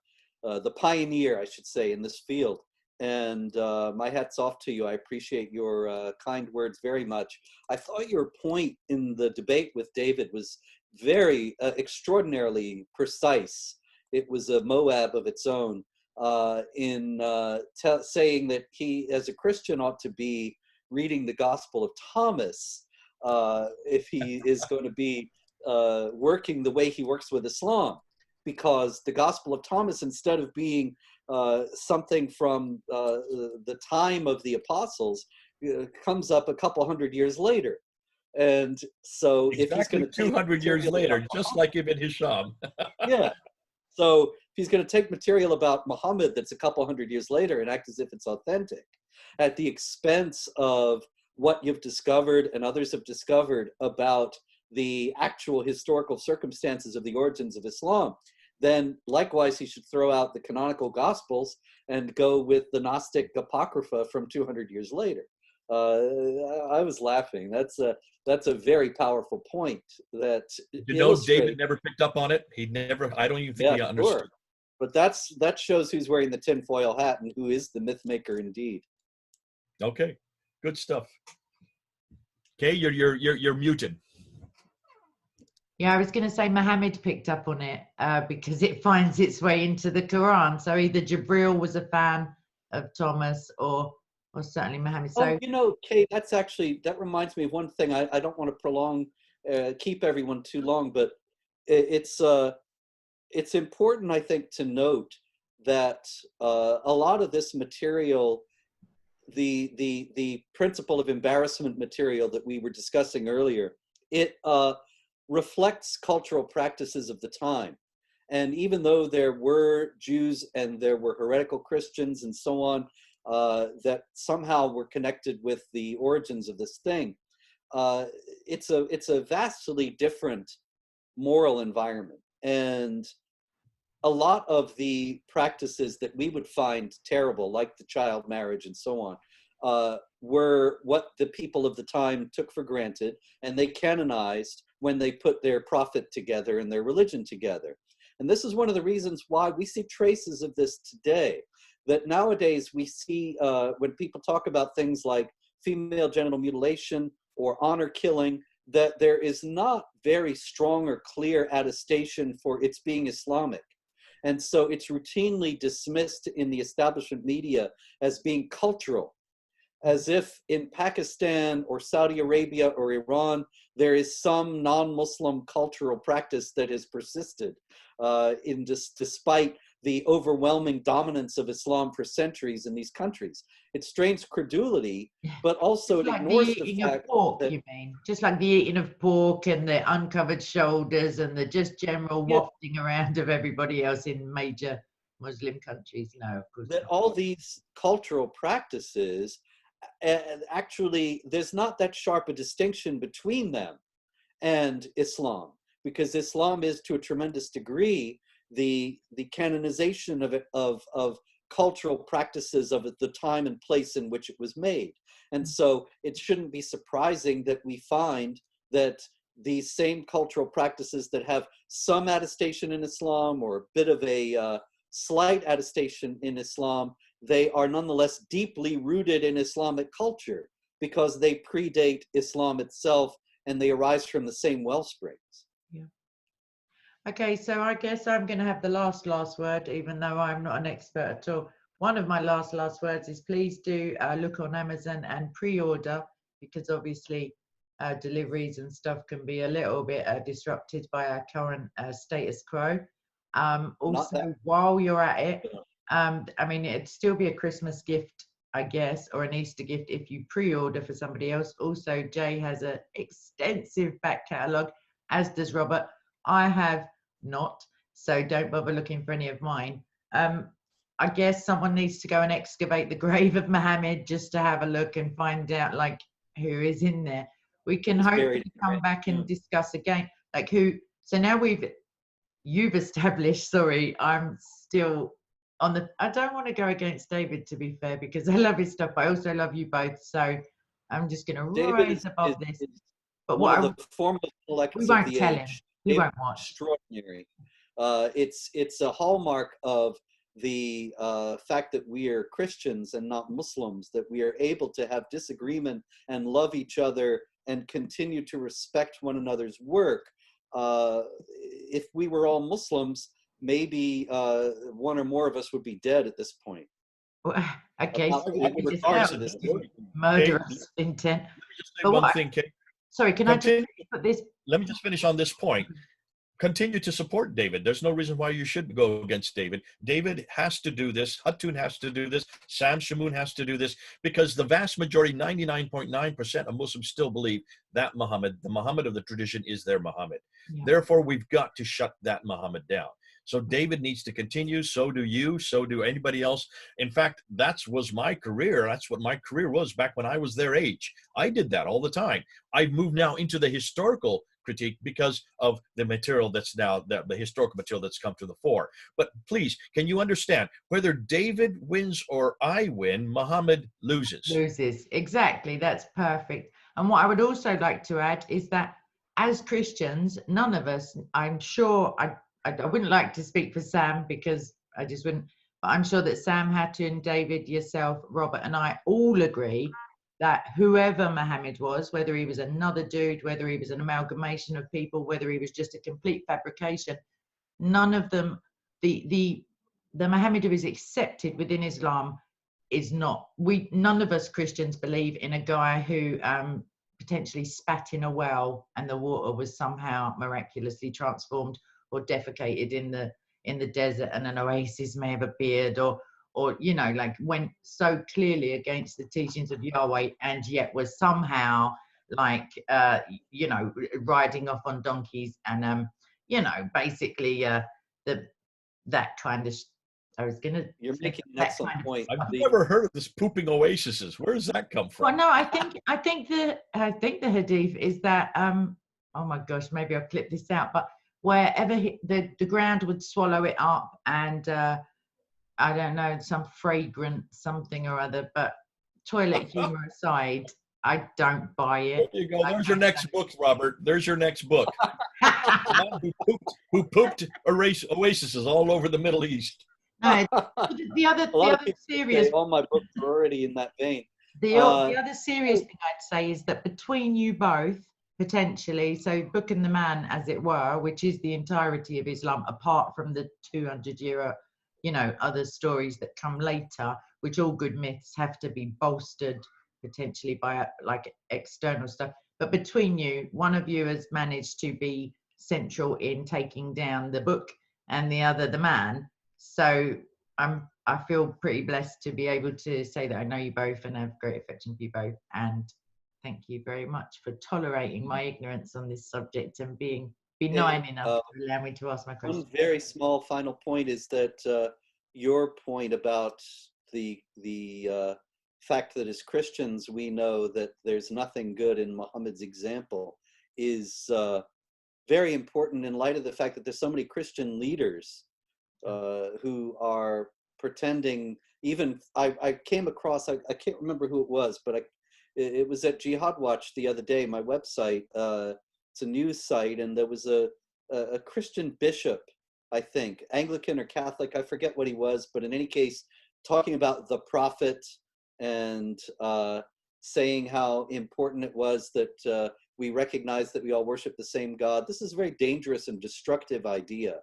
[SPEAKER 3] pioneer, I should say, in this field. And my hat's off to you. I appreciate your kind words very much. I thought your point in the debate with David was very extraordinarily precise. It was a Moab of its own in saying that he, as a Christian, ought to be reading the Gospel of Thomas if he is going to be working the way he works with Islam, because the Gospel of Thomas, instead of being something from the time of the apostles, comes up a couple hundred years later. And so if he's
[SPEAKER 2] Exactly
[SPEAKER 3] going to take
[SPEAKER 2] 200 years
[SPEAKER 3] material
[SPEAKER 2] later,
[SPEAKER 3] about
[SPEAKER 2] just like Ibn Hisham.
[SPEAKER 3] yeah. So if he's going to take material about Muhammad that's a couple hundred years later and act as if it's authentic, at the expense of what you've discovered and others have discovered about the actual historical circumstances of the origins of Islam, then likewise he should throw out the canonical Gospels and go with the Gnostic Apocrypha from 200 years later. I was laughing. That's a very powerful point that
[SPEAKER 2] You know, David never picked up on it. He never, I don't even think he understood.
[SPEAKER 3] Sure. But that shows who's wearing the tinfoil hat and who is the myth maker indeed.
[SPEAKER 2] Okay, good stuff. Okay, you're muted.
[SPEAKER 1] Yeah, I was going to say Mohammed picked up on it because it finds its way into the Quran. So either Jibril was a fan of Thomas or certainly Mohammed. So,
[SPEAKER 3] oh, you know, Kay, that reminds me of one thing. I don't want to prolong, keep everyone too long, but it's important, I think, to note that a lot of this material, the principle of embarrassment material that we were discussing earlier, it reflects cultural practices of the time. And even though there were Jews and there were heretical Christians and so on, that somehow were connected with the origins of this thing, it's a vastly different moral environment. And a lot of the practices that we would find terrible, like the child marriage and so on, were what the people of the time took for granted and they canonized when they put their prophet together and their religion together. And this is one of the reasons why we see traces of this today, that nowadays we see when people talk about things like female genital mutilation or honor killing, that there is not very strong or clear attestation for its being Islamic. And so it's routinely dismissed in the establishment media as being cultural, as if in Pakistan or Saudi Arabia or Iran, there is some non-Muslim cultural practice that has persisted despite the overwhelming dominance of Islam for centuries in these countries. It strains credulity, but also it ignores the fact
[SPEAKER 1] that, you mean? Just like the eating of pork and the uncovered shoulders and the just general wafting around of everybody else in major Muslim countries. No, of course
[SPEAKER 3] that
[SPEAKER 1] not.
[SPEAKER 3] all these cultural practices, and actually there's not that sharp a distinction between them and Islam, because Islam is to a tremendous degree the canonization of cultural practices of the time and place in which it was made. And so it shouldn't be surprising that we find that these same cultural practices that have some attestation in Islam or a bit of a slight attestation in Islam, they are nonetheless deeply rooted in Islamic culture because they predate Islam itself and they arise from the same well springs.
[SPEAKER 1] Yeah. Okay, so I guess I'm going to have the last word, even though I'm not an expert at all. One of my last words is please do look on Amazon and pre-order, because obviously deliveries and stuff can be a little bit disrupted by our current status quo. Also, while you're at it, I mean, it'd still be a Christmas gift, I guess, or an Easter gift if you pre-order for somebody else. Also, Jay has an extensive back catalogue, as does Robert. I have not, so don't bother looking for any of mine. I guess someone needs to go and excavate the grave of Mohammed just to have a look and find out like who is in there. We can hopefully come back and discuss again, like who. So now you've established, sorry, I'm still on the, I don't want to go against David, to be fair, because I love his stuff. I also love you both. So I'm just going to rise above this. But
[SPEAKER 3] one of the foremost collectors of the age.
[SPEAKER 1] We won't watch.
[SPEAKER 3] Extraordinary. It's a hallmark of the fact that we are Christians and not Muslims, that we are able to have disagreement and love each other and continue to respect one another's work. If we were all Muslims, maybe one or more of us would be dead at this point.
[SPEAKER 1] Well, okay, murderous intent.
[SPEAKER 2] Let me just say one thing, Kate.
[SPEAKER 1] Sorry, can I just put this?
[SPEAKER 2] Let me just finish on this point. continue to support David. There's no reason why you should go against David. David has to do this. Hatun has to do this. Sam Shamoun has to do this, because the vast majority, 99.9% of Muslims still believe that Muhammad, the Muhammad of the tradition, is their Muhammad.
[SPEAKER 1] Yeah.
[SPEAKER 2] Therefore, we've got to shut that Muhammad down. So David needs to continue. So do you. So do anybody else. In fact, that was my career. That's what my career was back when I was their age. I did that all the time. I've moved now into the historical critique because of the material that's now, the historical material that's come to the fore. But please, can you understand, whether David wins or I win, Muhammad loses.
[SPEAKER 1] Loses. Exactly. That's perfect. And what I would also like to add is that as Christians, none of us, I'm sure, I wouldn't like to speak for Sam because I just wouldn't, but I'm sure that Sam, Hatun, David, yourself, Robert, and I all agree that whoever Mohammed was, whether he was another dude, whether he was an amalgamation of people, whether he was just a complete fabrication, none of them, the Mohammed who is accepted within Islam is not. None of us Christians believe in a guy who potentially spat in a well and the water was somehow miraculously transformed, or defecated in the desert and an oasis may have appeared, or you know, like went so clearly against the teachings of Yahweh and yet was somehow like you know, riding off on donkeys and you know, basically that kind of I was gonna
[SPEAKER 3] You're
[SPEAKER 1] say
[SPEAKER 3] making an
[SPEAKER 1] that
[SPEAKER 3] excellent
[SPEAKER 1] kind of
[SPEAKER 3] point.
[SPEAKER 2] I've never heard of this pooping oases. Where does that come from?
[SPEAKER 1] Well, no, I think the hadith is that oh my gosh, maybe I'll clip this out, but wherever the ground would swallow it up, and I don't know, some fragrant something or other. But toilet humor aside, I don't buy it.
[SPEAKER 2] There you go. There's your next book, Robert. There's your next book. The man who pooped oases all over the Middle East.
[SPEAKER 1] No, the other serious.
[SPEAKER 3] All my books are already in that vein.
[SPEAKER 1] The other serious thing I'd say is that between you both, potentially, so Book and the Man, as it were, which is the entirety of Islam, apart from the 200-year, you know, other stories that come later, which all good myths have to be bolstered potentially by like external stuff. But between you, one of you has managed to be central in taking down the book and the other the man. So I feel pretty blessed to be able to say that I know you both and have great affection for you both. And thank you very much for tolerating my ignorance on this subject and being benign enough to allow me to ask my question.
[SPEAKER 3] One very small final point is that your point about the fact that as Christians we know that there's nothing good in Muhammad's example is very important in light of the fact that there's so many Christian leaders who are pretending. Even I came across, I can't remember who it was, but it was at Jihad Watch the other day, my website. It's a news site, and there was a Christian bishop, I think, Anglican or Catholic, I forget what he was, but in any case, talking about the prophet and saying how important it was that we recognize that we all worship the same God. This is a very dangerous and destructive idea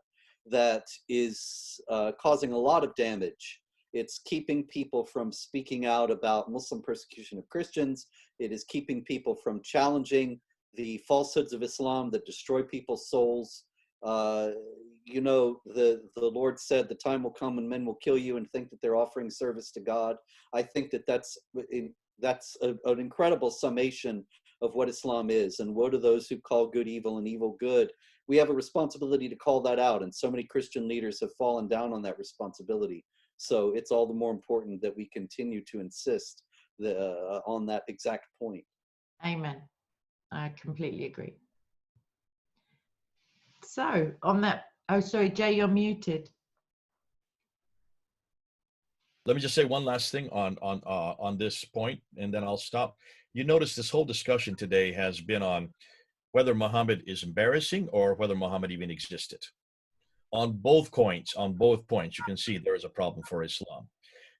[SPEAKER 3] that is causing a lot of damage. It's keeping people from speaking out about Muslim persecution of Christians. It is keeping people from challenging the falsehoods of Islam that destroy people's souls. You know, the Lord said, the time will come when men will kill you and think that they're offering service to God. I think that that's an incredible summation of what Islam is. And woe to those who call good evil and evil good. We have a responsibility to call that out, and so many Christian leaders have fallen down on that responsibility. So it's all the more important that we continue to insist on that exact point.
[SPEAKER 1] Amen. I completely agree. So on that, oh, sorry, Jay, you're muted.
[SPEAKER 2] Let me just say one last thing on this point, and then I'll stop. You notice this whole discussion today has been on whether Muhammad is embarrassing or whether Muhammad even existed. On both points, you can see there is a problem for Islam.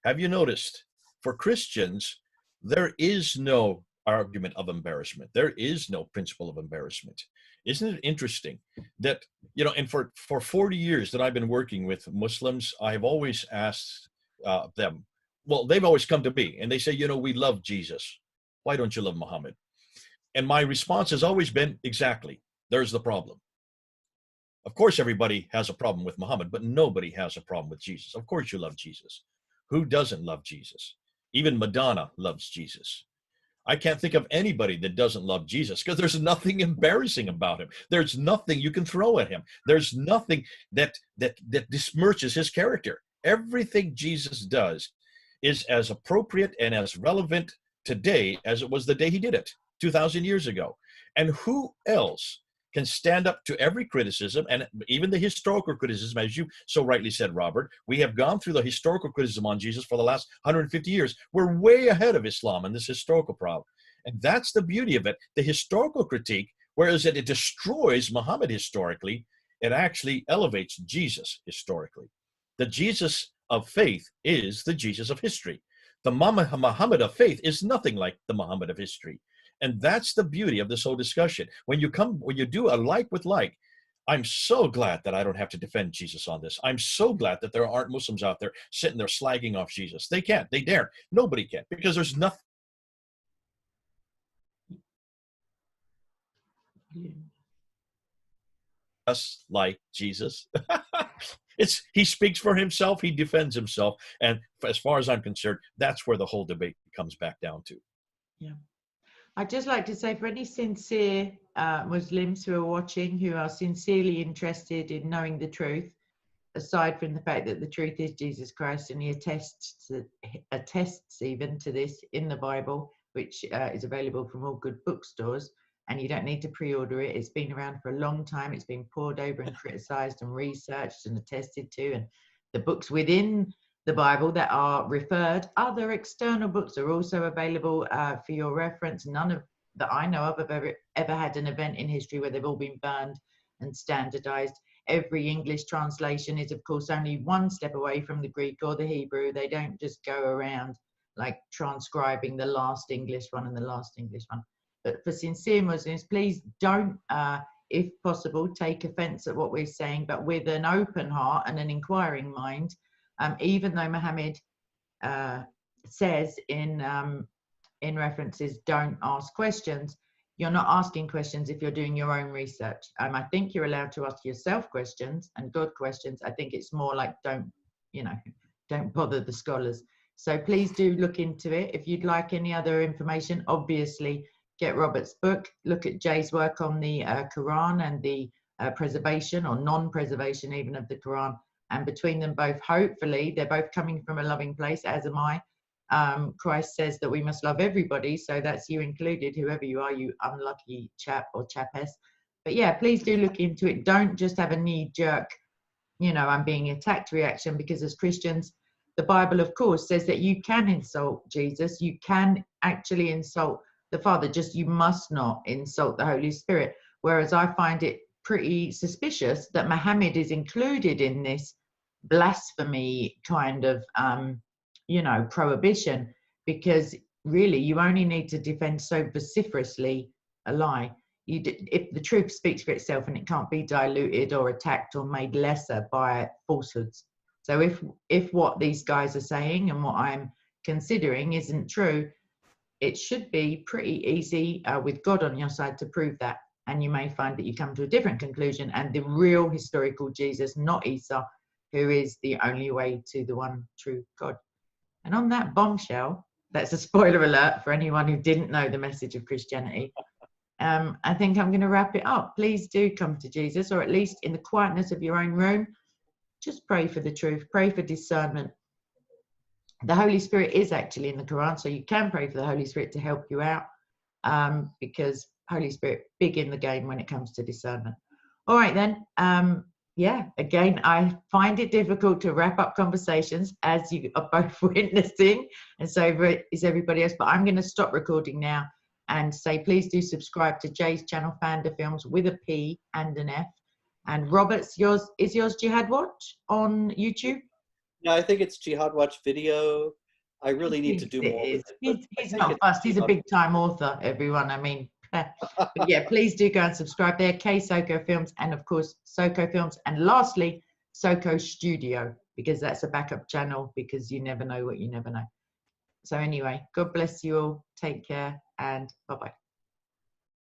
[SPEAKER 2] Have you noticed, for Christians, there is no argument of embarrassment. There is no principle of embarrassment. Isn't it interesting that, you know, and for 40 years that I've been working with Muslims, I have always asked them, well, they've always come to me and they say, you know, we love Jesus. Why don't you love Muhammad? And my response has always been, exactly, there's the problem. Of course, everybody has a problem with Muhammad, but nobody has a problem with Jesus. Of course, you love Jesus. Who doesn't love Jesus? Even Madonna loves Jesus. I can't think of anybody that doesn't love Jesus because there's nothing embarrassing about him. There's nothing you can throw at him. There's nothing that besmirches his character. Everything Jesus does is as appropriate and as relevant today as it was the day he did it 2,000 years ago. And who else can stand up to every criticism, and even the historical criticism, as you so rightly said, Robert? We have gone through the historical criticism on Jesus for the last 150 years. We're way ahead of Islam in this historical problem. And that's the beauty of it. The historical critique, whereas it destroys Muhammad historically, it actually elevates Jesus historically. The Jesus of faith is the Jesus of history. The Muhammad of faith is nothing like the Muhammad of history. And that's the beauty of this whole discussion. When you do a like with like, I'm so glad that I don't have to defend Jesus on this. I'm so glad that there aren't Muslims out there sitting there slagging off Jesus. They can't, they daren't. Nobody can, because there's nothing us like Jesus. He speaks for himself, he defends himself. And as far as I'm concerned, that's where the whole debate comes back down to.
[SPEAKER 1] Yeah. I'd just like to say, for any sincere Muslims who are watching, who are sincerely interested in knowing the truth, aside from the fact that the truth is Jesus Christ, and he attests even to this in the Bible, which is available from all good bookstores, and you don't need to pre-order it. It's been around for a long time. It's been pored over and criticized and researched and attested to, and the books within the Bible that are referred, other external books are also available for your reference. None of that I know of have ever had an event in history where they've all been burned and standardized. Every English translation is, of course, only one step away from the Greek or the Hebrew. They don't just go around like transcribing the last English one and the last English one. But for sincere Muslims, please don't, if possible, take offense at what we're saying, but with an open heart and an inquiring mind. Even though Mohammed says in references, don't ask questions, you're not asking questions if you're doing your own research. I think you're allowed to ask yourself questions and God questions. I think it's more like don't bother the scholars. So please do look into it. If you'd like any other information, obviously get Robert's book, look at Jay's work on the Quran and the preservation or non-preservation even of the Quran. And between them both, hopefully, they're both coming from a loving place, as am I. Christ says that we must love everybody, so that's you included, whoever you are, you unlucky chap or chapess. But yeah, please do look into it. Don't just have a knee-jerk, I'm being attacked reaction, because as Christians, the Bible, of course, says that you can insult Jesus. You can actually insult the Father, just you must not insult the Holy Spirit. Whereas I find it pretty suspicious that Muhammad is included in this blasphemy kind of prohibition, because really you only need to defend so vociferously a lie. If the truth speaks for itself and it can't be diluted or attacked or made lesser by falsehoods. So if what these guys are saying and what I'm considering isn't true, it should be pretty easy with God on your side to prove that. And you may find that you come to a different conclusion, and the real historical Jesus, not Isa, who is the only way to the one true God. And on that bombshell, that's a spoiler alert for anyone who didn't know the message of Christianity. I think I'm going to wrap it up. Please do come to Jesus, or at least in the quietness of your own room, just pray for the truth, pray for discernment. The Holy Spirit is actually in the Quran, so you can pray for the Holy Spirit to help you out, because Holy Spirit big in the game when it comes to discernment. All right then. Again, I find it difficult to wrap up conversations, as you are both witnessing, and so is everybody else. But I'm going to stop recording now and say, please do subscribe to Jay's channel, Fanda Films, with a P and an F. And Robert's, yours Jihad Watch on YouTube?
[SPEAKER 3] No, I think it's Jihad Watch Video. I really need to do more with it.
[SPEAKER 1] He's not fussed. He's a big-time author, everyone. I mean, but yeah, please do go and subscribe there. Soko Films, and of course, Soko Films. And lastly, Soko Studio, because that's a backup channel, because you never know what you never know. So anyway, God bless you all. Take care, and bye-bye.